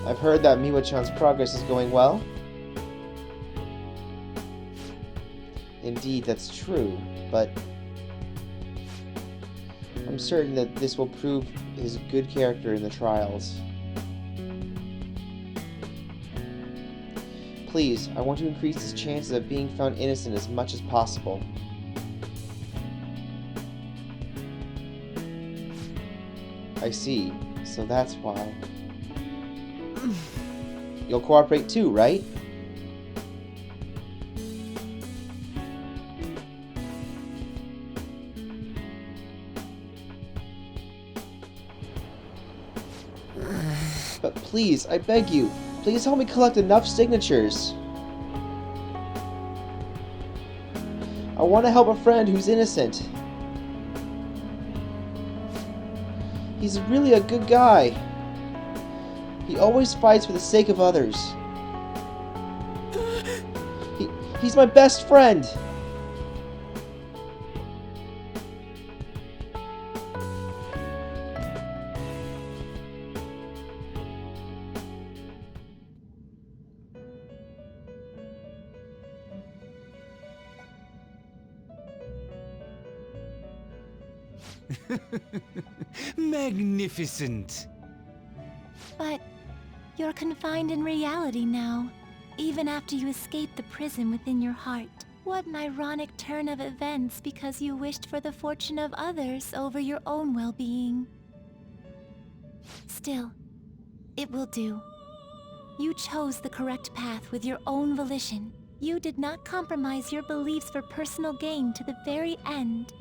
I've heard that Miwa-chan's progress is going well. Indeed, that's true, but I'm certain that this will prove his good character in the trials. Please, I want to increase his chances of being found innocent as much as possible. I see. So that's why. You'll cooperate too, right? But please, I beg you, please help me collect enough signatures. I want to help a friend who's innocent. He's really a good guy. He always fights for the sake of others. He's my best friend. Magnificent. But you're confined in reality now, even after you escape the prison within your heart. What an ironic turn of events because you wished for the fortune of others over your own well-being. Still, it will do. You chose the correct path with your own volition. You did not compromise your beliefs for personal gain to the very end.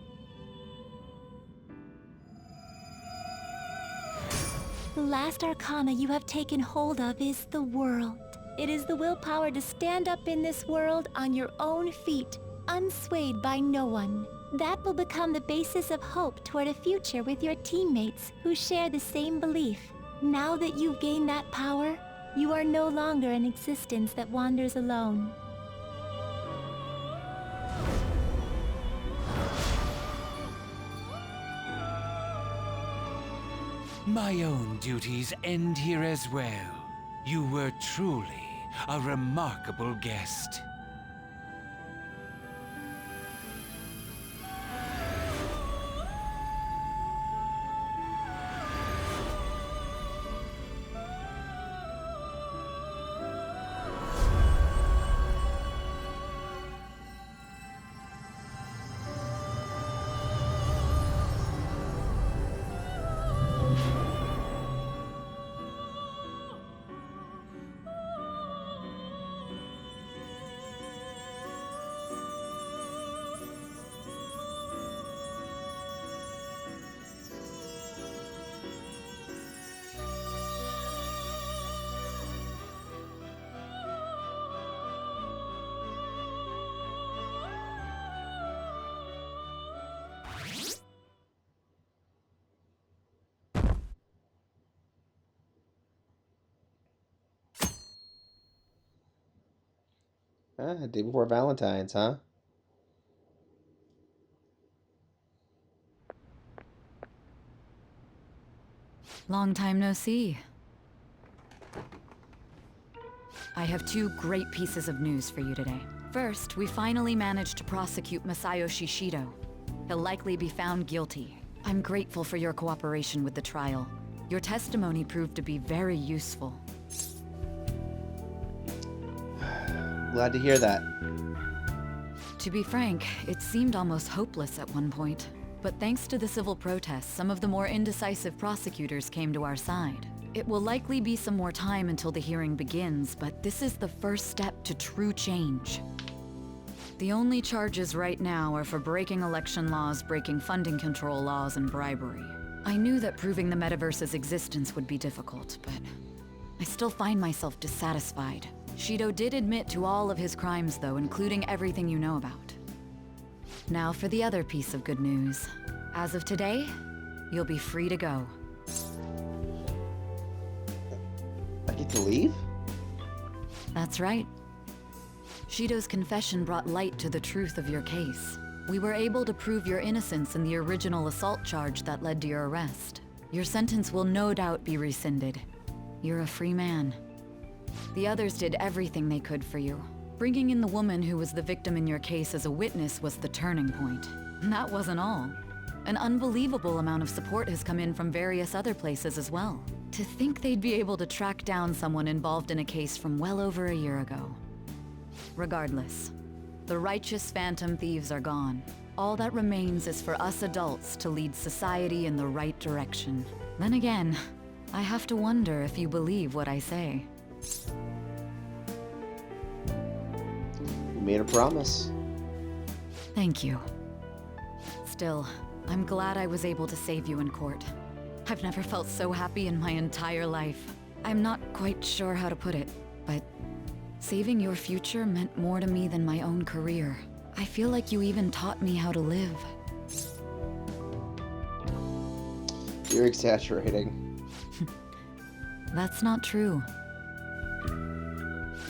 The last arcana you have taken hold of is the world. It is the willpower to stand up in this world on your own feet, unswayed by no one. That will become the basis of hope toward a future with your teammates who share the same belief. Now that you've gained that power, you are no longer an existence that wanders alone. My own duties end here as well. You were truly a remarkable guest. Ah, day before Valentine's, huh? Long time no see. I have two great pieces of news for you today. First, we finally managed to prosecute Masayoshi Shido. He'll likely be found guilty. I'm grateful for your cooperation with the trial. Your testimony proved to be very useful. Glad to hear that. To be frank, it seemed almost hopeless at one point. But thanks to the civil protests, some of the more indecisive prosecutors came to our side. It will likely be some more time until the hearing begins, but this is the first step to true change. The only charges right now are for breaking election laws, breaking funding control laws, and bribery. I knew that proving the metaverse's existence would be difficult, but I still find myself dissatisfied. Shido did admit to all of his crimes, though, including everything you know about. Now for the other piece of good news. As of today, you'll be free to go. I get to leave? That's right. Shido's confession brought light to the truth of your case. We were able to prove your innocence in the original assault charge that led to your arrest. Your sentence will no doubt be rescinded. You're a free man. The others did everything they could for you. Bringing in the woman who was the victim in your case as a witness was the turning point. And that wasn't all. An unbelievable amount of support has come in from various other places as well. To think they'd be able to track down someone involved in a case from well over a year ago. Regardless, the righteous Phantom Thieves are gone. All that remains is for us adults to lead society in the right direction. Then again, I have to wonder if you believe what I say. You made a promise. Thank you. Still, I'm glad I was able to save you in court. I've never felt so happy in my entire life. I'm not quite sure how to put it, but saving your future meant more to me than my own career. I feel like you even taught me how to live. You're exaggerating. That's not true.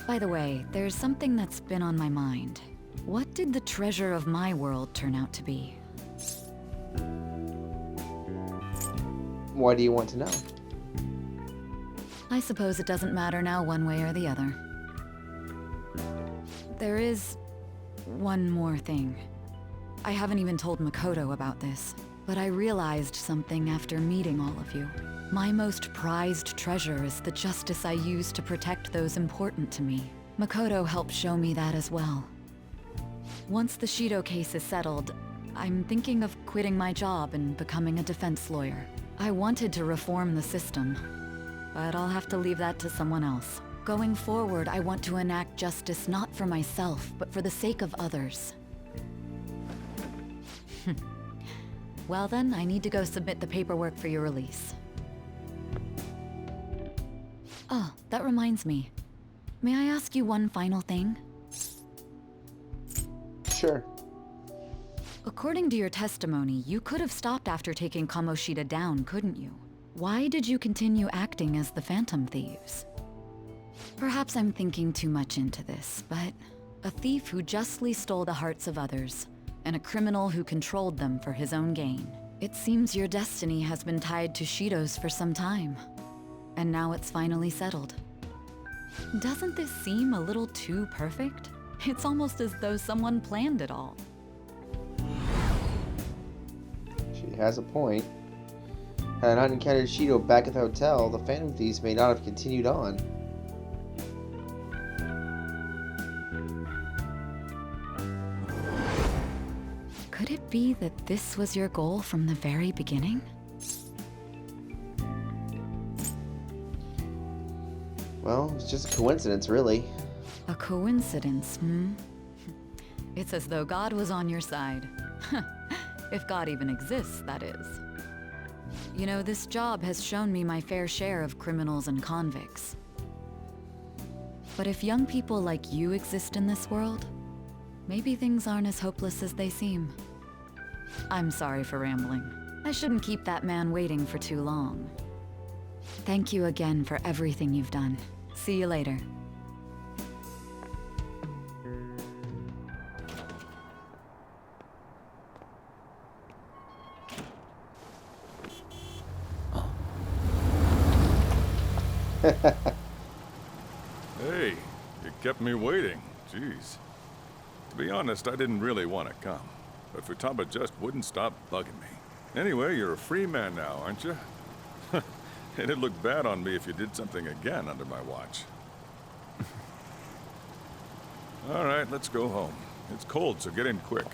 By the way, there's something that's been on my mind. What did the treasure of my world turn out to be? Why do you want to know? I suppose it doesn't matter now one way or the other. There is one more thing. I haven't even told Makoto about this, but I realized something after meeting all of you. My most prized treasure is the justice I use to protect those important to me. Makoto helped show me that as well. Once the Shido case is settled, I'm thinking of quitting my job and becoming a defense lawyer. I wanted to reform the system, but I'll have to leave that to someone else. Going forward, I want to enact justice not for myself, but for the sake of others. Well then, I need to go submit the paperwork for your release. Oh, that reminds me. May I ask you one final thing? Sure. According to your testimony, you could have stopped after taking Kamoshida down, couldn't you? Why did you continue acting as the Phantom Thieves? Perhaps I'm thinking too much into this, but a thief who justly stole the hearts of others, and a criminal who controlled them for his own gain. It seems your destiny has been tied to Shido's for some time, and now it's finally settled. Doesn't this seem a little too perfect? It's almost as though someone planned it all. She has a point. Had I not encountered Shido back at the hotel, the Phantom Thieves may not have continued on. Could it be that this was your goal from the very beginning? Well, it's just a coincidence, really. A coincidence, hmm? It's as though God was on your side. If God even exists, that is. You know, this job has shown me my fair share of criminals and convicts. But if young people like you exist in this world, maybe things aren't as hopeless as they seem. I'm sorry for rambling. I shouldn't keep that man waiting for too long. Thank you again for everything you've done. See you later. Hey, you kept me waiting. Jeez. To be honest, I didn't really want to come, but Futaba just wouldn't stop bugging me. Anyway, you're a free man now, aren't you? It'd look bad on me if you did something again under my watch. All right, let's go home. It's cold, so get in quick.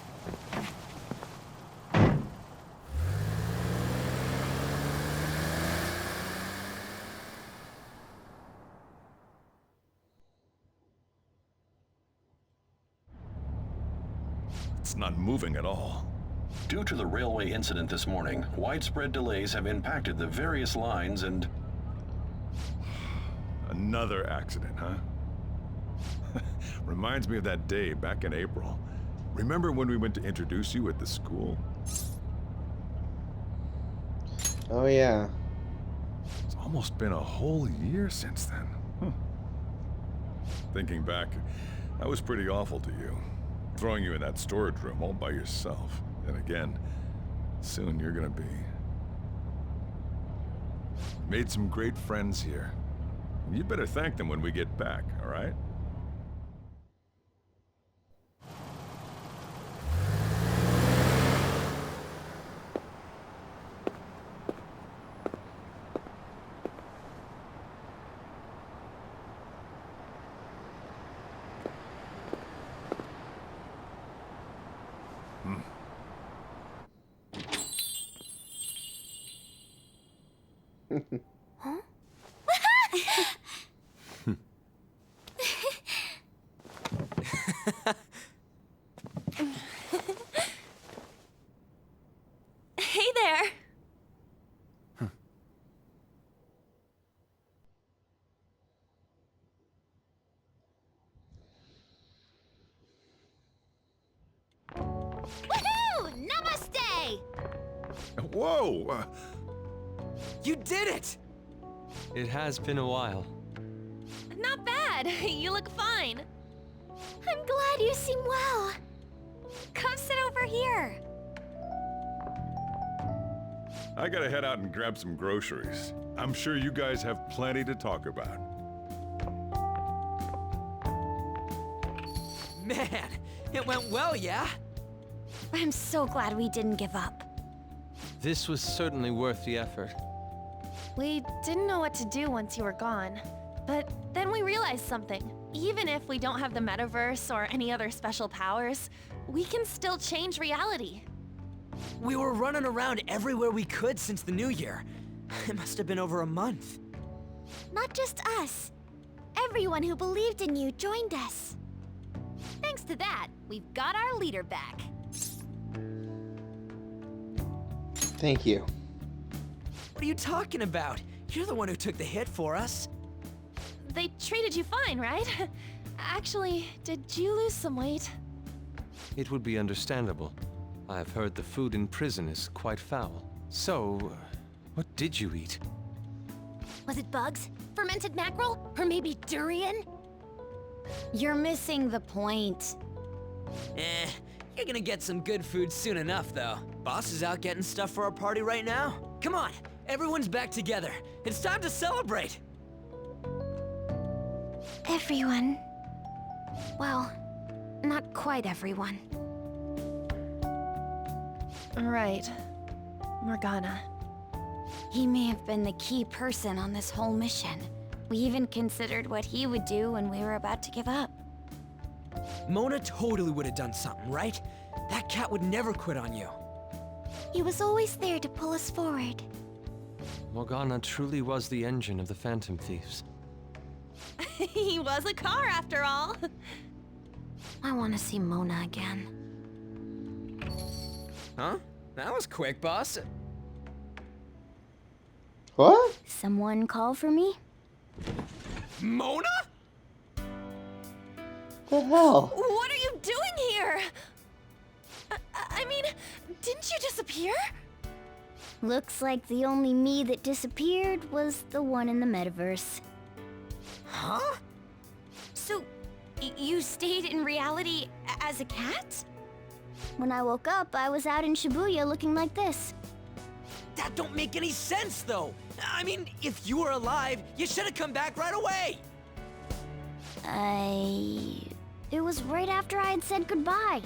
It's not moving at all. Due to the railway incident this morning, widespread delays have impacted the various lines and... Another accident, huh? Reminds me of that day back in April. Remember when we went to introduce you at the school? Oh, yeah. It's almost been a whole year since then. Huh. Thinking back, I was pretty awful to you. Throwing you in that storage room all by yourself. And again, soon you're gonna be. Made some great friends here. You better thank them when we get back, all right? Huh? Hey there. Woohoo! Namaste! Whoa! You did it! It has been a while. Not bad. You look fine. I'm glad you seem well. Come sit over here. I gotta head out and grab some groceries. I'm sure you guys have plenty to talk about. Man, it went well, yeah? I'm so glad we didn't give up. This was certainly worth the effort. We didn't know what to do once you were gone. But then we realized something. Even if we don't have the metaverse or any other special powers, we can still change reality. We were running around everywhere we could since the new year. It must have been over a month. Not just us. Everyone who believed in you joined us. Thanks to that, we've got our leader back. Thank you. What are you talking about? You're the one who took the hit for us. They treated you fine, right? Actually, did you lose some weight? It would be understandable. I've heard the food in prison is quite foul. So, what did you eat? Was it bugs? Fermented mackerel? Or maybe durian? You're missing the point. You're gonna get some good food soon enough, though. Boss is out getting stuff for our party right now. Come on, everyone's back together. It's time to celebrate. Everyone. Well, not quite everyone. Right. Morgana. He may have been the key person on this whole mission. We even considered what he would do when we were about to give up. Mona totally would have done something, right? That cat would never quit on you. He was always there to pull us forward. Morgana truly was the engine of the Phantom Thieves. He was a car after all. I want to see Mona again. Huh? That was quick, boss. What? Someone call for me? Mona? The hell? What are you doing here? I mean, didn't you disappear? Looks like the only me that disappeared was the one in the metaverse. Huh? So, you stayed in reality as a cat? When I woke up, I was out in Shibuya looking like this. That don't make any sense, though. I mean, if you were alive, you should have come back right away. It was right after I had said goodbye.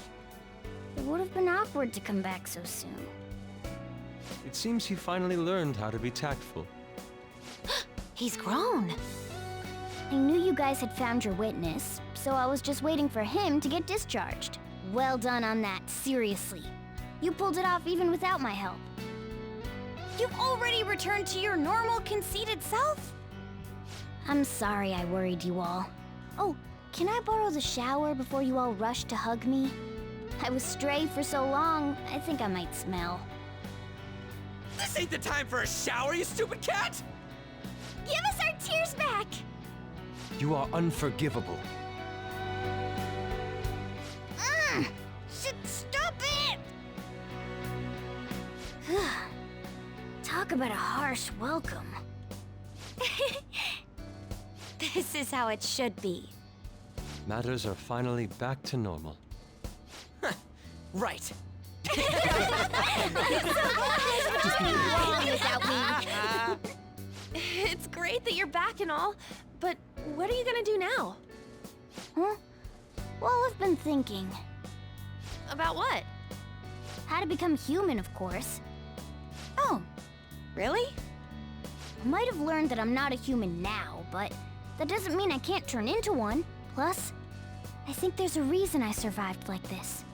It would have been awkward to come back so soon. It seems he finally learned how to be tactful. He's grown. I knew you guys had found your witness, so I was just waiting for him to get discharged. Well done on that, seriously. You pulled it off even without my help. You've already returned to your normal, conceited self? I'm sorry I worried you all. Oh, can I borrow the shower before you all rush to hug me? I was stray for so long, I think I might smell. This ain't the time for a shower, you stupid cat! Give us our tears back! You are unforgivable. Stop it! Talk about a harsh welcome. This is how it should be. Matters are finally back to normal. Right. It's great that you're back and all, but what are you gonna do now? Huh? Well, I've been thinking. About what? How to become human, of course. Oh, really? I might have learned that I'm not a human now, but that doesn't mean I can't turn into one. Plus, I think there's a reason I survived like this.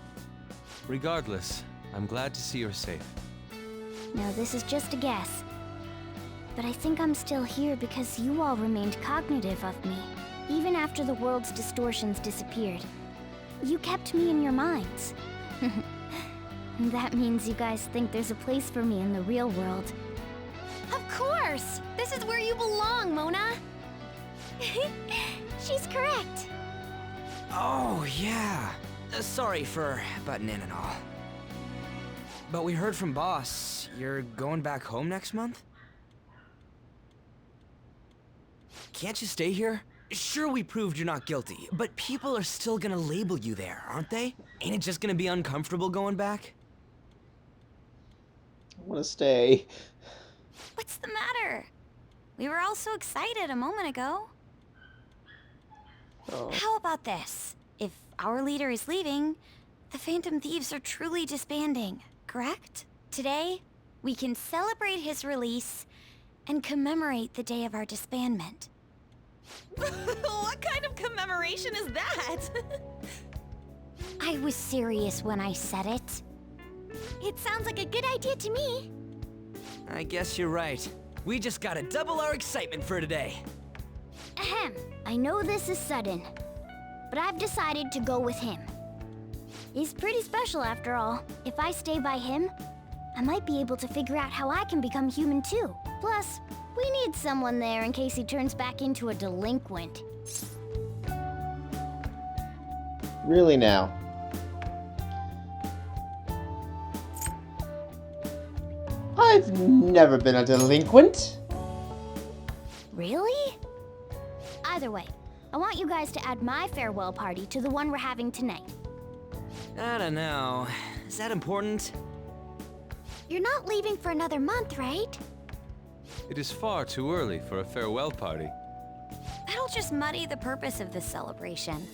Regardless, I'm glad to see you're safe. Now, this is just a guess. but I think I'm still here because you all remained cognitive of me, even after the world's distortions disappeared. You kept me in your minds. That means you guys think there's a place for me in the real world. Of course! This is where you belong, Mona! She's correct. Oh, yeah. Sorry for butting in and all. But we heard from Boss, you're going back home next month? Can't you stay here? Sure, we proved you're not guilty, but people are still gonna label you there, aren't they? Ain't it just gonna be uncomfortable going back? I want to stay. What's the matter? We were all so excited a moment ago. Oh. How about this? If our leader is leaving, the Phantom Thieves are truly disbanding, correct? Today, we can celebrate his release and commemorate the day of our disbandment. What kind of commemoration is that? I was serious when I said it. It sounds like a good idea to me. I guess you're right. We just gotta double our excitement for today. Ahem. I know this is sudden, but I've decided to go with him. He's pretty special after all. If I stay by him, I might be able to figure out how I can become human too. Plus, we need someone there in case he turns back into a delinquent. Really now? I've never been a delinquent. Really? Either way, I want you guys to add my farewell party to the one we're having tonight. I don't know. Is that important? You're not leaving for another month, right? It is far too early for a farewell party. That'll just muddy the purpose of this celebration.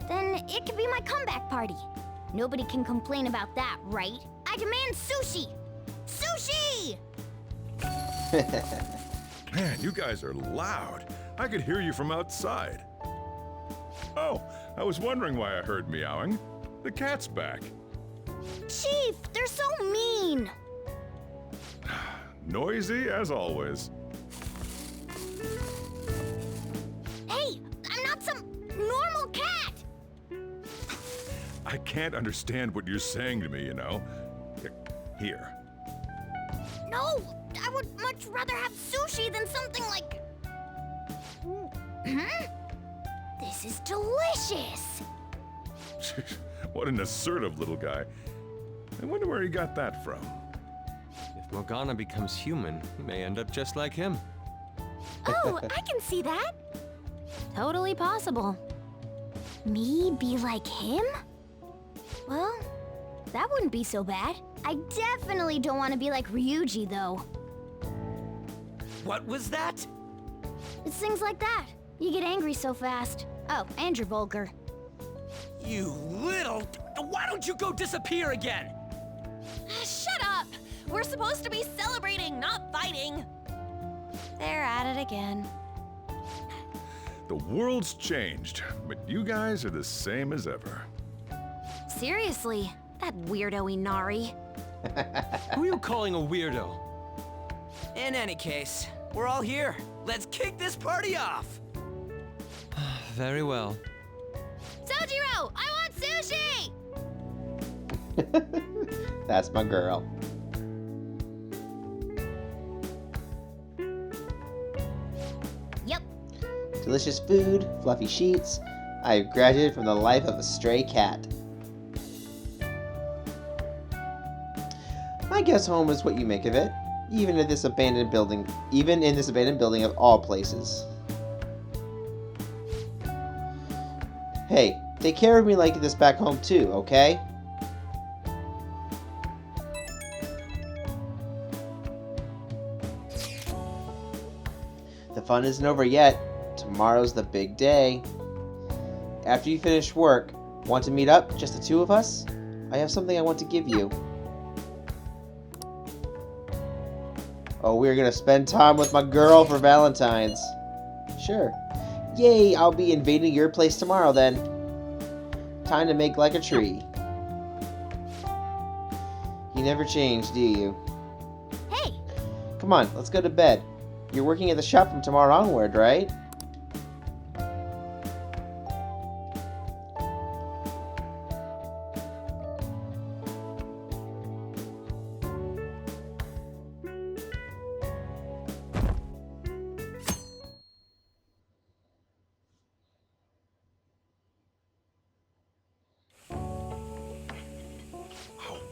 Then it could be my comeback party. Nobody can complain about that, right? I demand sushi! Sushi! Man, you guys are loud. I could hear you from outside. Oh, I was wondering why I heard meowing. The cat's back. Chief, they're so mean! Noisy as always. Hey, I'm not some normal cat! I can't understand what you're saying to me, you know. Here. No, I would much rather have sushi than something like... This is delicious! What an assertive little guy. I wonder where he got that from. If Morgana becomes human, he may end up just like him. Oh, I can see that. Totally possible. Me be like him? Well, that wouldn't be so bad. I definitely don't want to be like Ryuji, though. What was that? It's things like that. You get angry so fast. Oh, and you're vulgar. You little... Why don't you go disappear again? Shut up! We're supposed to be celebrating, not fighting. They're at it again. The world's changed, but you guys are the same as ever. Seriously, that weirdo Inari. Who are you calling a weirdo? In any case, we're all here. Let's kick this party off. Very well. Sojiro, I want sushi! That's my girl. Yep. Delicious food, fluffy sheets. I have graduated from the life of a stray cat. I guess home is what you make of it, even in this abandoned building of all places. Hey, take care of me like this back home too, okay? The fun isn't over yet. Tomorrow's the big day. After you finish work, want to meet up, just the two of us? I have something I want to give you. Oh, we're gonna spend time with my girl for Valentine's. Sure. Yay, I'll be invading your place tomorrow then. Time to make like a tree. You never change, do you? Come on, let's go to bed. You're working at the shop from tomorrow onward, right?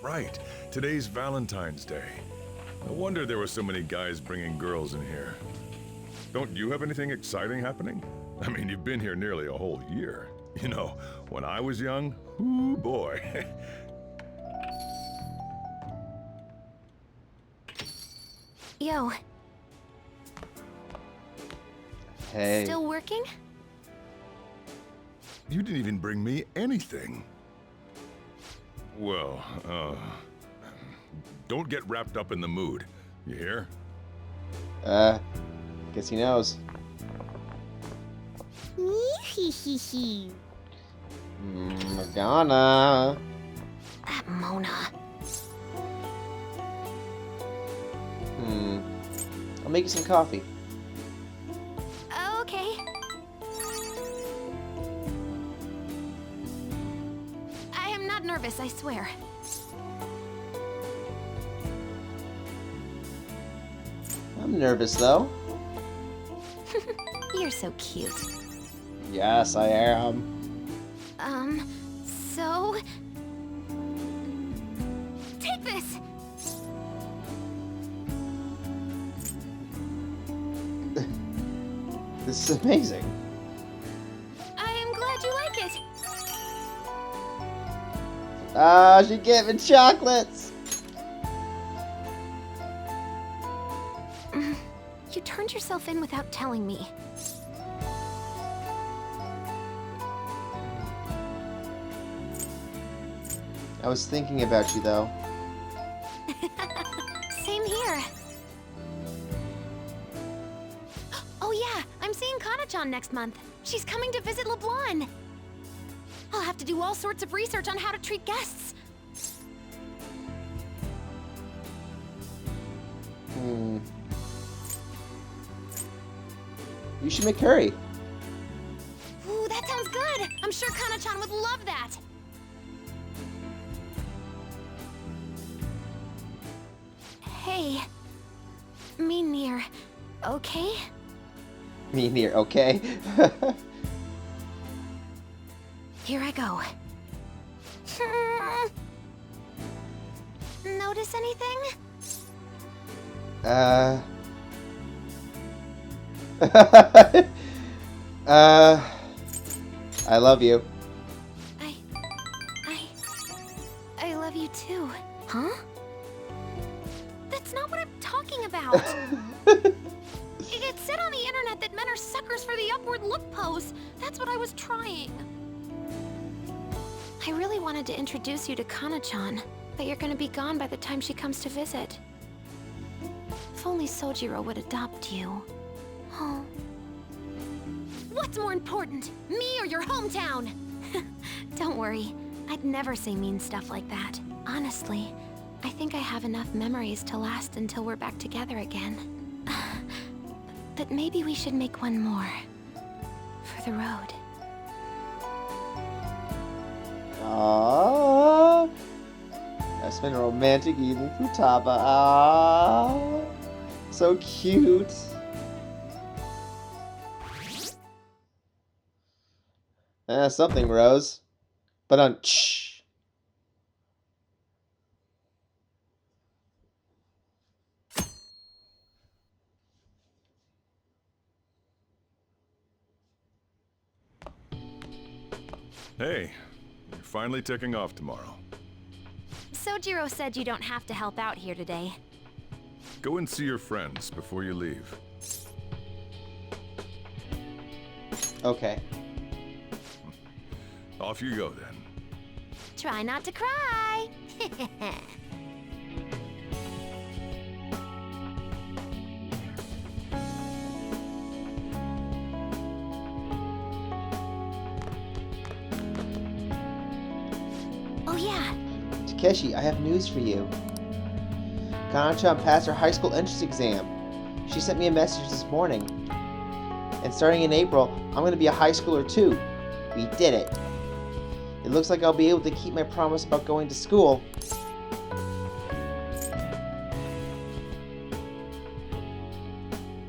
Right. Today's Valentine's Day. No wonder there were so many guys bringing girls in here. Don't you have anything exciting happening? I mean, you've been here nearly a whole year. You know, when I was young, ooh boy. Yo. Hey. Still working? You didn't even bring me anything. Well, don't get wrapped up in the mood. You hear? Guess he knows. Morgana. That Mona. I'll make you some coffee. Okay. I am not nervous, I swear. I'm nervous, though. You're so cute. Yes, I am. So... Take this! This is amazing. I am glad you like it. Ah, she gave me chocolates! You turned yourself in without telling me. I was thinking about you, though. Same here. Oh yeah, I'm seeing Kana-chan next month. She's coming to visit LeBlanc. I'll have to do all sorts of research on how to treat guests. You should make curry. Ooh, that sounds good. I'm sure Kana-chan would love that. Hey, me near, okay? Me near, okay? Here I go. Notice anything? I love you. I love you too. Huh? That's not what I'm talking about. It said on the internet that men are suckers for the upward look pose. That's what I was trying. I really wanted to introduce you to Kana-chan, but you're gonna be gone by the time she comes to visit. If only Sojiro would adopt you. Oh. What's more important, me or your hometown? Don't worry, I'd never say mean stuff like that. Honestly, I think I have enough memories to last until we're back together again. But maybe we should make one more. For the road. Aww. I spent a romantic evening with Futaba. Aww. So cute. Something, Rose. But shh. Hey, you're finally taking off tomorrow. Sojiro said you don't have to help out here today. Go and see your friends before you leave. Okay. Off you go, then. Try not to cry. Oh yeah. Takeshi, I have news for you. Kana-chan passed her high school entrance exam. She sent me a message this morning. And starting in April, I'm going to be a high schooler too. We did it. It looks like I'll be able to keep my promise about going to school.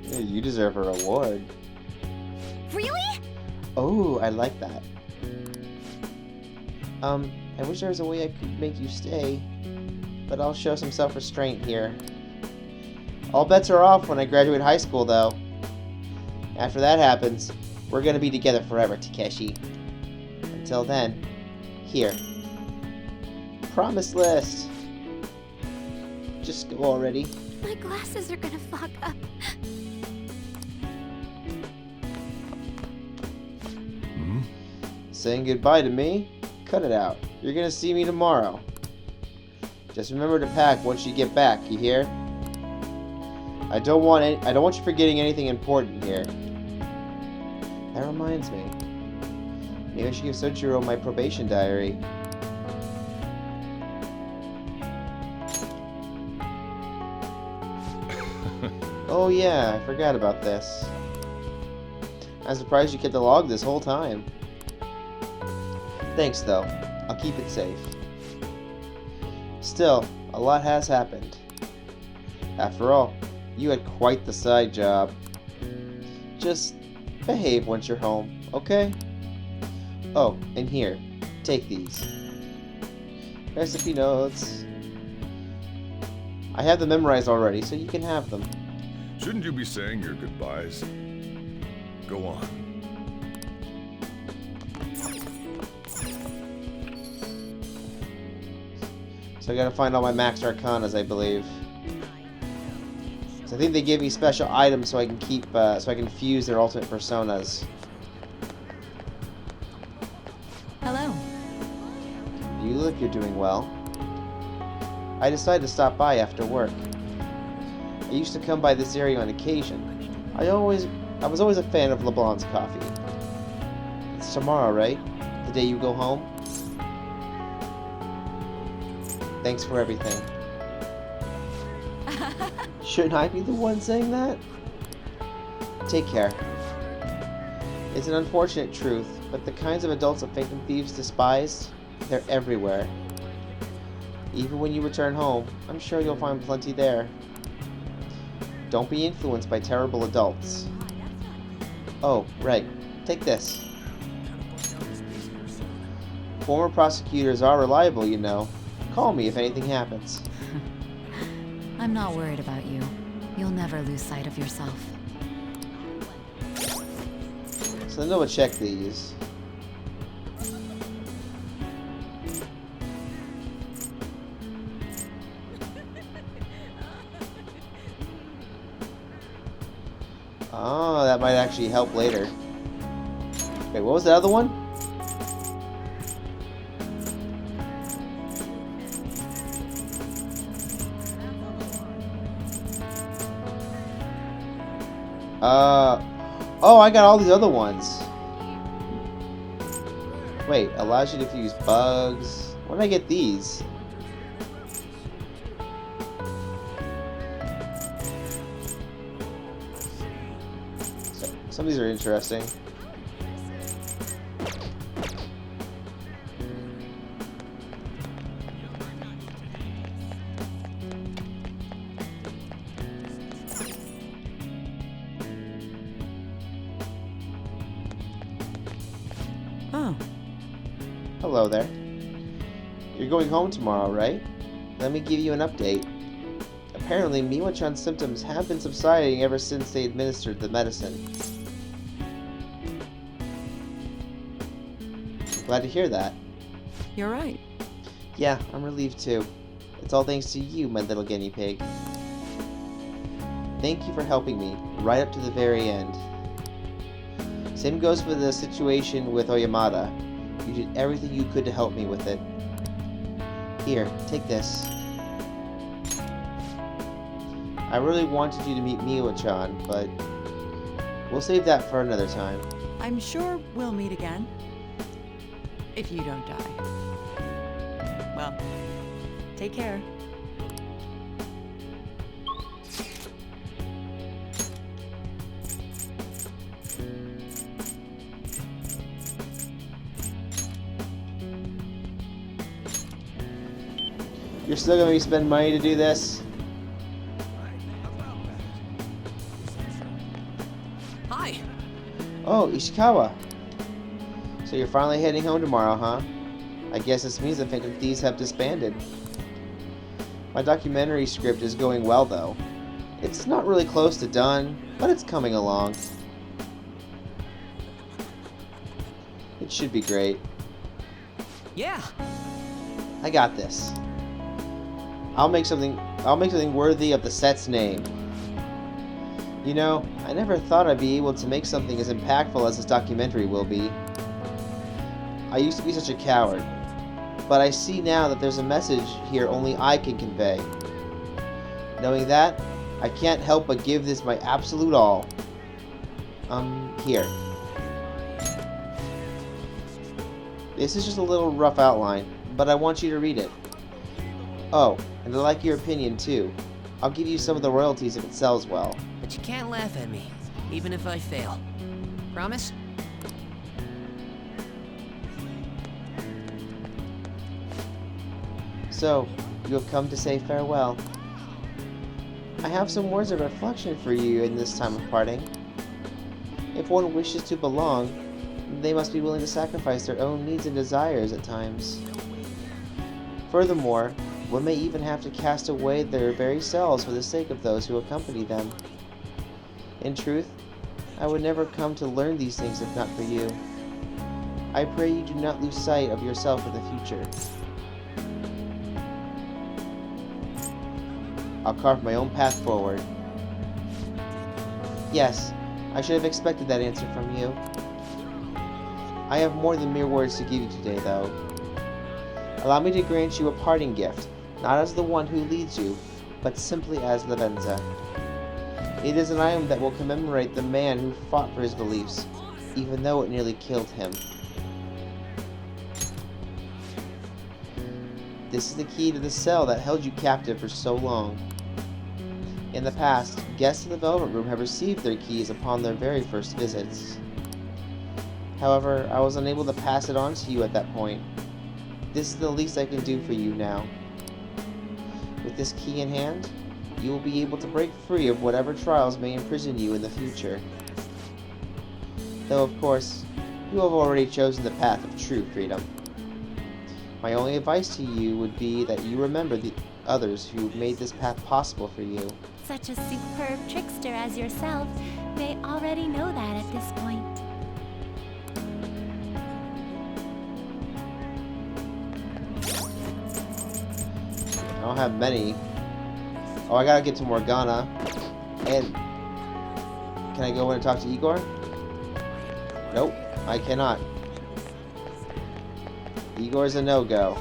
You deserve a reward. Really? Oh, I like that. I wish there was a way I could make you stay, but I'll show some self-restraint here. All bets are off when I graduate high school, though. After that happens, we're gonna be together forever, Takeshi. Until then, here. Promise list. Just go already. My glasses are gonna fog up. Saying goodbye to me? Cut it out. You're gonna see me tomorrow. Just remember to pack once you get back, you hear? I don't want you forgetting anything important here. That reminds me. Maybe I should give Soichiro my probation diary. Oh yeah, I forgot about this. I'm surprised you kept the log this whole time. Thanks though. I'll keep it safe. Still, a lot has happened. After all, you had quite the side job. Just behave once you're home, okay? Oh, and here, take these. Recipe notes. I have them memorized already, so you can have them. Shouldn't you be saying your goodbyes? Go on. So I gotta find all my max arcanas, I believe. So I think they give me special items so I can keep, so I can fuse their ultimate personas. Hello. You look you're doing well. I decided to stop by after work. I used to come by this area on occasion. I was always a fan of LeBlanc's coffee. It's tomorrow, right? The day you go home? Thanks for everything. Shouldn't I be the one saying that? Take care. It's an unfortunate truth, but the kinds of adults that Phantom Thieves despise, they're everywhere. Even when you return home, I'm sure you'll find plenty there. Don't be influenced by terrible adults. Oh, right. Take this. Former prosecutors are reliable, you know. Call me if anything happens. I'm not worried about you. You'll never lose sight of yourself. So then we'll check these. Oh, that might actually help later. Wait, what was the other one? Oh, I got all these other ones. Wait, allows you to fuse bugs. When did I get these? Some of these are interesting. Oh. Hello there. You're going home tomorrow, right? Let me give you an update. Apparently, Miwa-chan's symptoms have been subsiding ever since they administered the medicine. I'm glad to hear that. You're right. Yeah, I'm relieved too. It's all thanks to you, my little guinea pig. Thank you for helping me, right up to the very end. Same goes for the situation with Oyamada. You did everything you could to help me with it. Here, take this. I really wanted you to meet Miwa-chan, but we'll save that for another time. I'm sure we'll meet again. If you don't die. Well, take care. You're still gonna be spending money to do this? Hi. Oh, Ishikawa. So you're finally heading home tomorrow, huh? I guess this means the Phantom Thieves have disbanded. My documentary script is going well, though. It's not really close to done, but it's coming along. It should be great. Yeah. I got this. I'll make something worthy of the set's name. You know, I never thought I'd be able to make something as impactful as this documentary will be. I used to be such a coward, but I see now that there's a message here only I can convey. Knowing that, I can't help but give this my absolute all. Here. This is just a little rough outline, but I want you to read it. Oh, and I like your opinion too. I'll give you some of the royalties if it sells well. But you can't laugh at me, even if I fail. Promise? So, you have come to say farewell. I have some words of reflection for you in this time of parting. If one wishes to belong, they must be willing to sacrifice their own needs and desires at times. Furthermore, one may even have to cast away their very selves for the sake of those who accompany them. In truth, I would never come to learn these things if not for you. I pray you do not lose sight of yourself in the future. I'll carve my own path forward. Yes, I should have expected that answer from you. I have more than mere words to give you today, though. Allow me to grant you a parting gift, not as the one who leads you, but simply as Lavenza. It is an item that will commemorate the man who fought for his beliefs, even though it nearly killed him. This is the key to the cell that held you captive for so long. In the past, guests in the Velvet Room have received their keys upon their very first visits. However, I was unable to pass it on to you at that point. This is the least I can do for you now. With this key in hand, you will be able to break free of whatever trials may imprison you in the future. Though, of course, you have already chosen the path of true freedom. My only advice to you would be that you remember the others who made this path possible for you. Such a superb trickster as yourself may already know that at this point. I don't have many. Oh, I gotta get to Morgana. And can I go in and talk to Igor? Nope, I cannot. Igor's a no-go.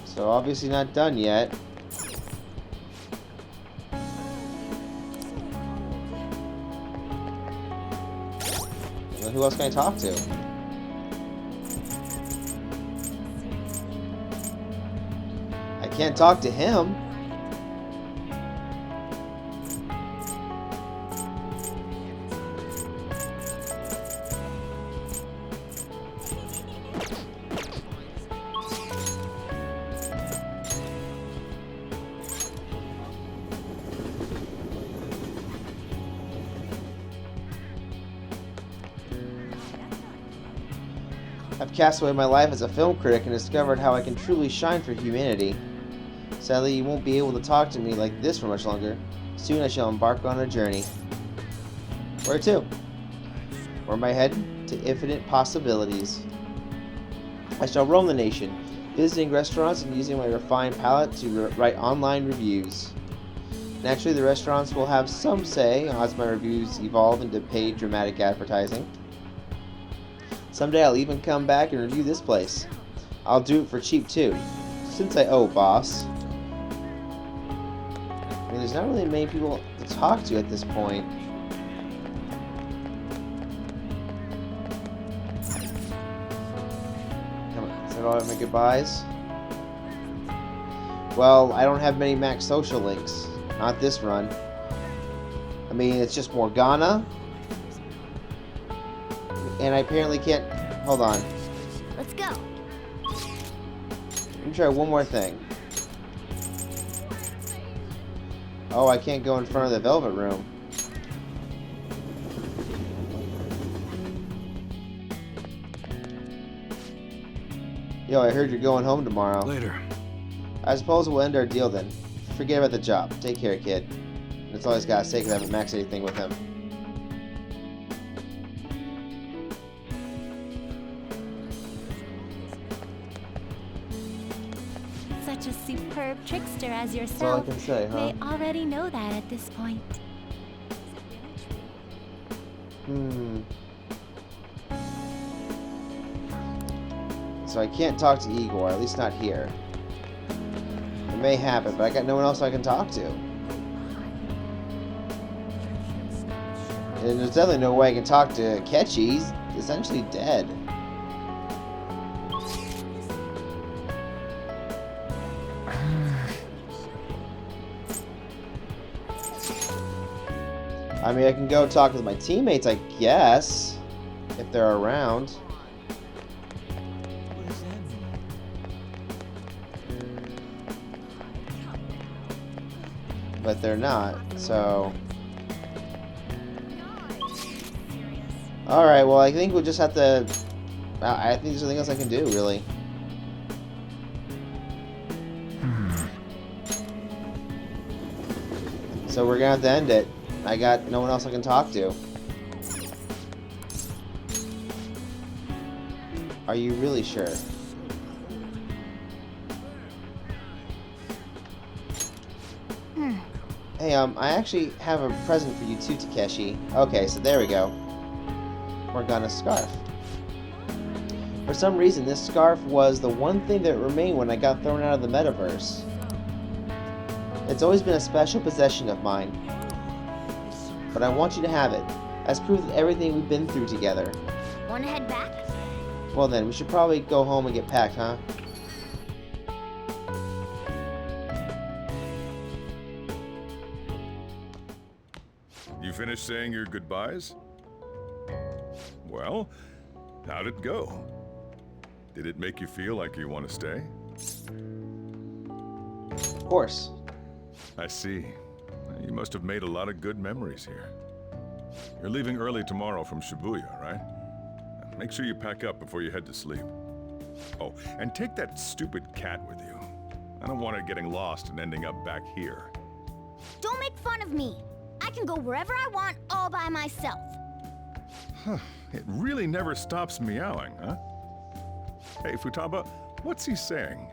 So obviously not done yet. Well, who else can I talk to? I can't talk to him. I've cast away my life as a film critic and discovered how I can truly shine for humanity. Sadly, you won't be able to talk to me like this for much longer. Soon I shall embark on a journey. Where to? Where am I headed? To infinite possibilities. I shall roam the nation, visiting restaurants and using my refined palate to write online reviews. Naturally, the restaurants will have some say as my reviews evolve into paid dramatic advertising. Someday I'll even come back and review this place. I'll do it for cheap too, since I owe, boss. I mean, there's not really many people to talk to at this point. Come on, is that all of my goodbyes? Well, I don't have many max social links. Not this run. I mean, it's just Morgana. And I apparently can't... Hold on. Let's go. Let me try one more thing. Oh, I can't go in front of the Velvet Room. Yo, I heard you're going home tomorrow. Later. I suppose we'll end our deal then. Forget about the job. Take care, kid. That's all I gotta say because I haven't maxed anything with him. Such a superb trickster as all I yourself can say, huh? may already know that at this point. So I can't talk to Igor, at least not here. It may happen, but I got no one else I can talk to. And there's definitely no way I can talk to Ketchy. He's essentially dead. I mean, I can go talk with my teammates, I guess, if they're around. But they're not, so... Alright, well, I think we'll just have to... I think there's nothing else I can do, really. So we're gonna have to end it. I got no one else I can talk to. Are you really sure? Hey, I actually have a present for you too, Takeshi. Okay, so there we go. Morgana's scarf. For some reason, this scarf was the one thing that remained when I got thrown out of the metaverse. It's always been a special possession of mine. But I want you to have it, as proof of everything we've been through together. Wanna head back? Well then, we should probably go home and get packed, huh? You finished saying your goodbyes? Well, how'd it go? Did it make you feel like you want to stay? Of course. I see. You must have made a lot of good memories here. You're leaving early tomorrow from Shibuya, right? Make sure you pack up before you head to sleep. Oh, and take that stupid cat with you. I don't want it getting lost and ending up back here. Don't make fun of me. I can go wherever I want all by myself. Huh. It really never stops meowing, huh? Hey, Futaba, what's he saying?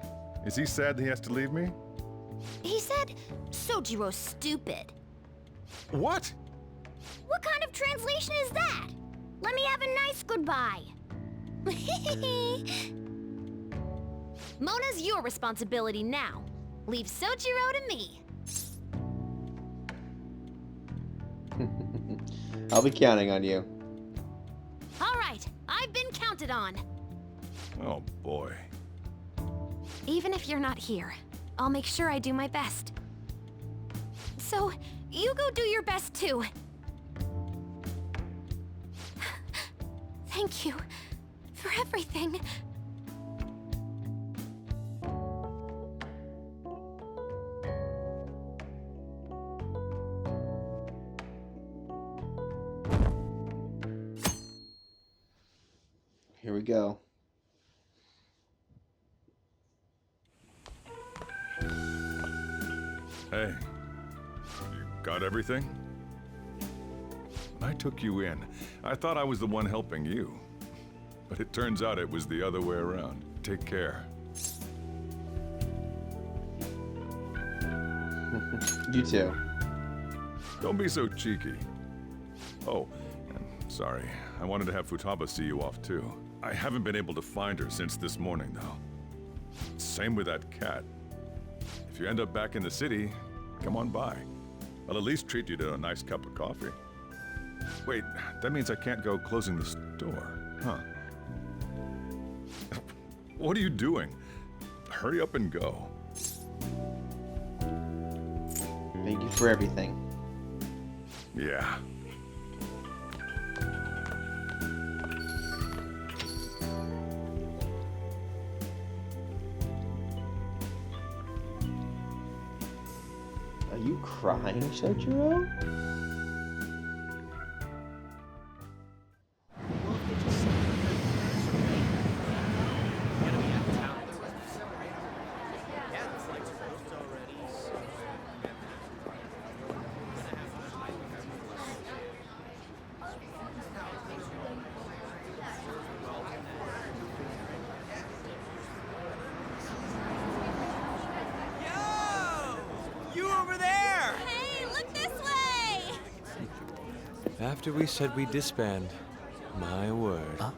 Is he sad that he has to leave me? He said, Sojiro's stupid. What? What kind of translation is that? Let me have a nice goodbye. Mona's your responsibility now. Leave Sojiro to me. I'll be counting on you. All right, I've been counted on. Oh, boy. Even if you're not here, I'll make sure I do my best. So, you go do your best too. Thank you for everything. Here we go. Hey, you got everything? When I took you in, I thought I was the one helping you. But it turns out it was the other way around. Take care. You too. Don't be so cheeky. Oh, and sorry. I wanted to have Futaba see you off too. I haven't been able to find her since this morning, though. Same with that cat. If you end up back in the city, come on by. I'll at least treat you to a nice cup of coffee. Wait, that means I can't go closing the store, huh? What are you doing? Hurry up and go. Thank you for everything. Yeah. Are you crying, Shojiro? After we said we disband, my word. Huh?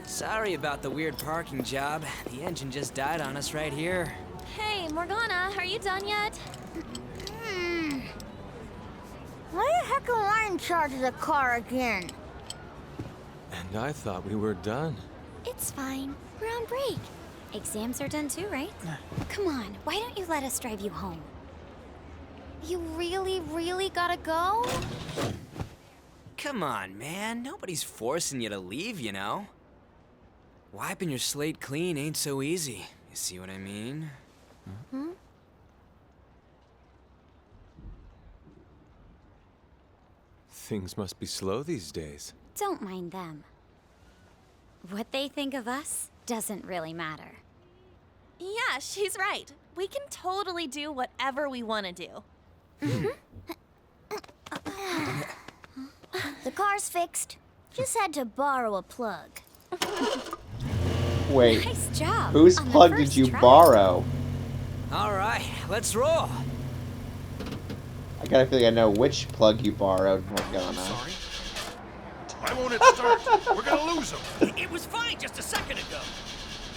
Sorry about the weird parking job. The engine just died on us right here. Hey, Morgana, are you done yet? Why the heck am I in charge of the car again? And I thought we were done. It's fine. We're on break. Exams are done too, right? Come on, why don't you let us drive you home? You really gotta go? Come on, man. Nobody's forcing you to leave, you know? Wiping your slate clean ain't so easy. You see what I mean? Hmm? Things must be slow these days. Don't mind them. What they think of us doesn't really matter. Yeah, she's right. We can totally do whatever we want to do. The car's fixed. Just had to borrow a plug. Wait. Nice job. Whose on the plug did first you try. borrow? All right, let's roll. I gotta feel like I know which plug you borrowed. Morgana. Sorry. Why won't it start? We're gonna lose him. It was fine just a second ago.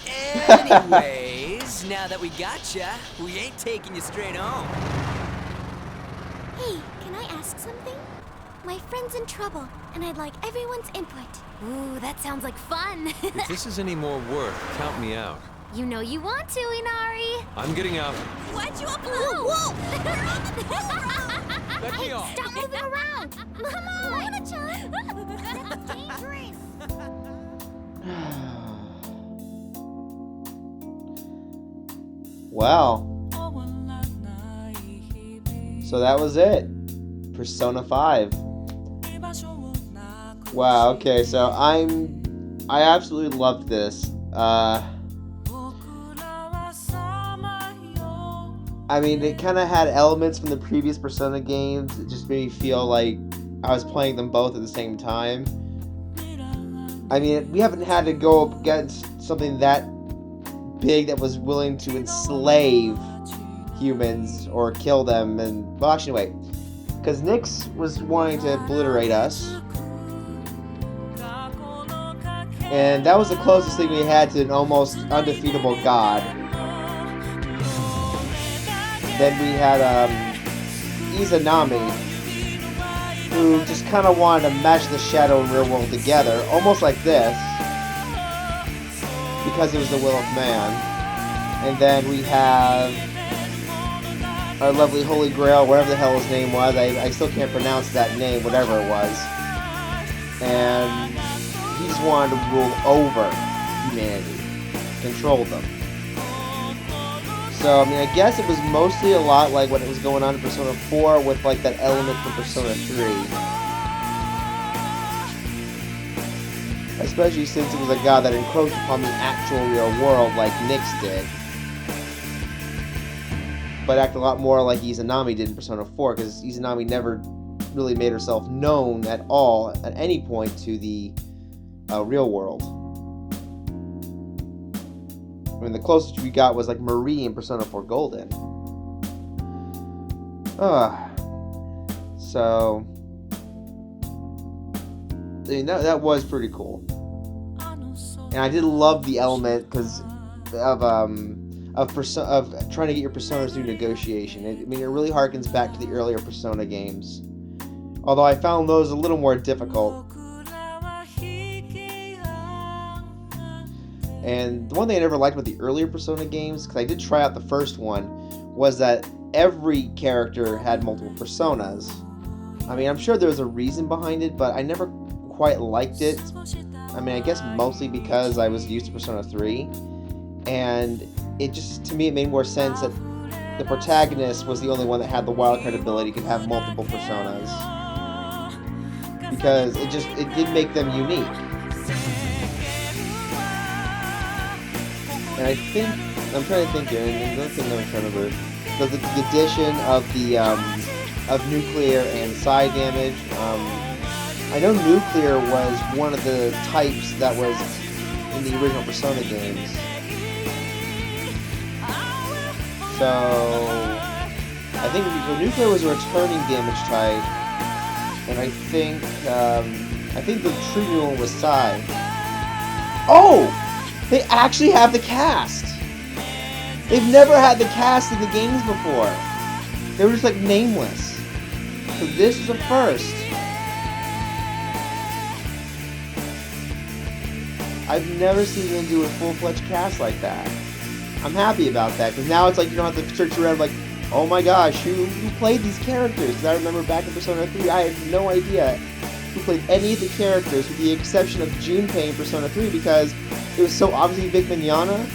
Anyways, now that we gotcha, we ain't taking you straight home. Hey, can I ask something? My friend's in trouble, and I'd like everyone's input. Ooh, that sounds like fun. If this is any more work, count me out. You know you want to, Inari. I'm getting out. Why'd you open the whoa? Let me off. Stop moving around! Come on! That's dangerous! Wow. So that was it. Persona 5. Wow, okay, so I absolutely loved this. I mean, it kind of had elements from the previous Persona games. It just made me feel like I was playing them both at the same time. I mean, we haven't had to go up against something that big that was willing to enslave humans or kill them. And, well, actually, wait. Because Nyx was wanting to obliterate us. And that was the closest thing we had to an almost undefeatable god. Then we had Izanami, who just kind of wanted to match the Shadow and Real World together, almost like this, because it was the will of man. And then we have our lovely Holy Grail, whatever the hell his name was. I still can't pronounce that name, whatever it was. And he just wanted to rule over humanity, control them. So, I mean, I guess it was mostly a lot like what it was going on in Persona 4 with, like, that element from Persona 3. Especially since it was a god that encroached upon the actual real world like Nyx did. But acted a lot more like Izanami did in Persona 4, because Izanami never really made herself known at all at any point to the real world. I mean, the closest we got was like Marie in Persona 4 Golden. So, I mean, that was pretty cool. And I did love the element because of trying to get your personas through negotiation. I mean, it really harkens back to the earlier Persona games. Although I found those a little more difficult. And the one thing I never liked about the earlier Persona games, because I did try out the first one, was that every character had multiple personas. I mean, I'm sure there was a reason behind it, but I never quite liked it. I mean, I guess mostly because I was used to Persona 3. And it just, to me, it made more sense that the protagonist was the only one that had the wildcard ability, could have multiple personas. Because it did make them unique. And I think, I'm trying to think here, and another thing I'm trying to remember, the addition of the, of nuclear and psi damage. I know nuclear was one of the types that was in the original Persona games. So, I think nuclear was a returning damage type, and I think the true new one was psi. Oh! They actually have the cast! They've never had the cast in the games before. They were just like nameless. So this is a first. I've never seen them do a full-fledged cast like that. I'm happy about that, because now it's like you don't have to search around like, oh my gosh, who played these characters? Because I remember back in Persona 3, I had no idea who played any of the characters, with the exception of Junpei in Persona 3, because it was so obviously Vic Mignogna.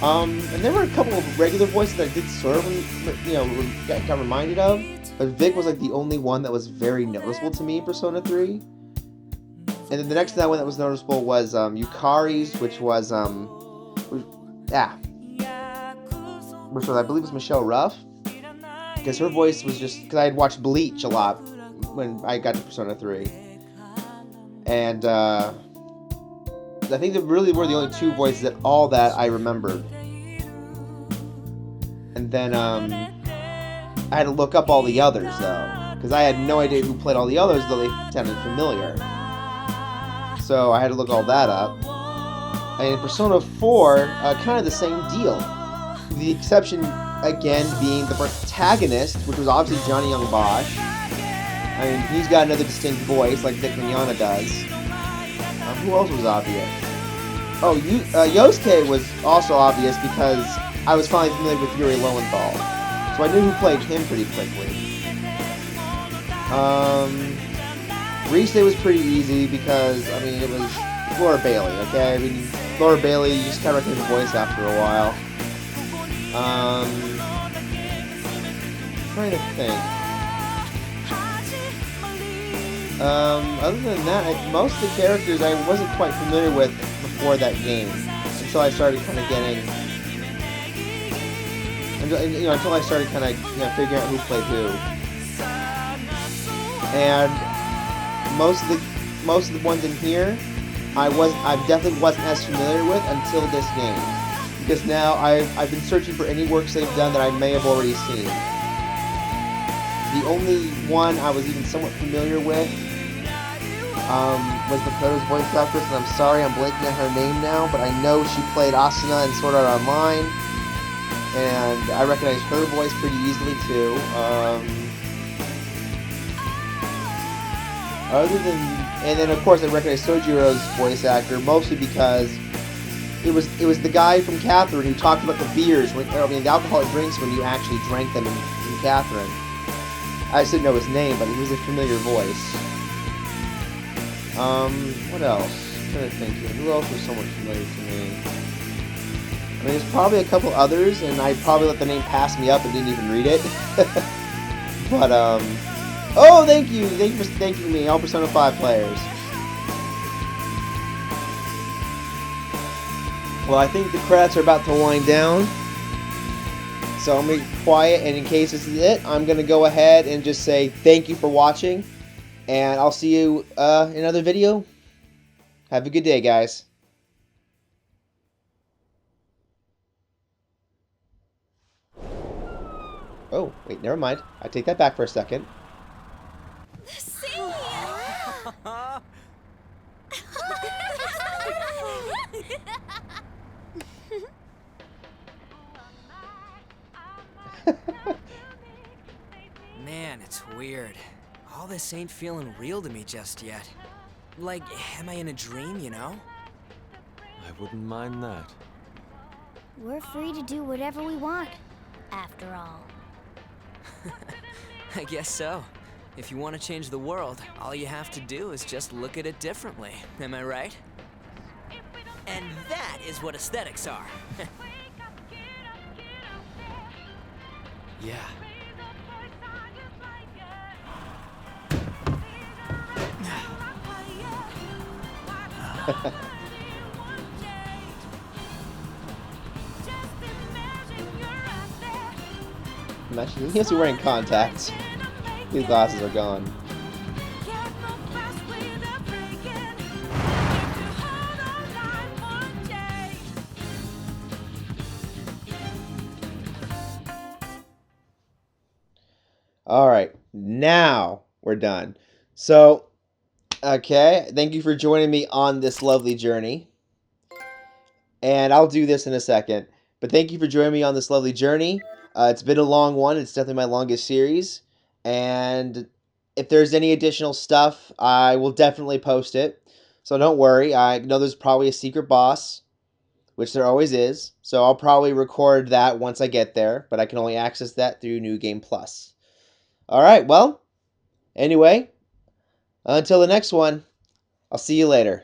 And there were a couple of regular voices that I did sort of, got reminded of, but Vic was like the only one that was very noticeable to me in Persona 3. And then the next one that was noticeable was Yukari's, which was which was, I believe, was Michelle Ruff, because her voice was just, because I had watched Bleach a lot when I got to Persona 3, and I think that really were the only two voices that all that I remembered. And then I had to look up all the others though, because I had no idea who played all the others, though they sounded familiar. So I had to look all that up. And in Persona 4, kind of the same deal. The exception, again, being the protagonist, which was obviously Johnny Young Bosch. I mean, he's got another distinct voice, like Vic Mignogna does. Who else was obvious? Oh, Yosuke was also obvious because I was finally familiar with Yuri Lowenthal. So I knew who played him pretty quickly. Rise was pretty easy because, I mean, it was Laura Bailey, okay? I mean, Laura Bailey, you just kind of recognize the voice after a while. Trying to think. Other than that, most of the characters I wasn't quite familiar with before that game, until I started kind of getting, until I started kind of figuring out who played who. And most of the ones in here, I definitely wasn't as familiar with until this game, because now I've been searching for any works they've done that I may have already seen. The only one I was even somewhat familiar with was Makoto's voice actress, and I'm sorry I'm blanking on her name now, but I know she played Asuna in Sword Art Online, and I recognize her voice pretty easily too. And then of course I recognize Sojiro's voice actor mostly because it was the guy from Catherine who talked about the beers, the alcoholic drinks when you actually drank them in Catherine. I just didn't know his name, but he was a familiar voice. What else? I'm trying to think here. Who else was somewhat familiar to me? I mean, there's probably a couple others, and I probably let the name pass me up and didn't even read it. But, oh, thank you! Thank you for thanking me, all Persona 5 players. Well, I think the credits are about to wind down. So I'm going to be quiet, and in case this is it, I'm going to go ahead and just say thank you for watching. And I'll see you in another video. Have a good day, guys. Oh, wait, never mind. I take that back for a second. Man, it's weird. All this ain't feeling real to me just yet. Like, am I in a dream, you know? I wouldn't mind that. We're free to do whatever we want, after all. I guess so. If you want to change the world, all you have to do is just look at it differently. Am I right? And that is what aesthetics are. Yeah. Imagine he has to be wearing contacts. These glasses are gone. All right, now we're done. So, okay, thank you for joining me on this lovely journey. And I'll do this in a second. But thank you for joining me on this lovely journey. It's been a long one. It's definitely my longest series. And if there's any additional stuff, I will definitely post it. So don't worry. I know there's probably a secret boss, which there always is. So I'll probably record that once I get there. But I can only access that through New Game Plus. All right, well, anyway, until the next one, I'll see you later.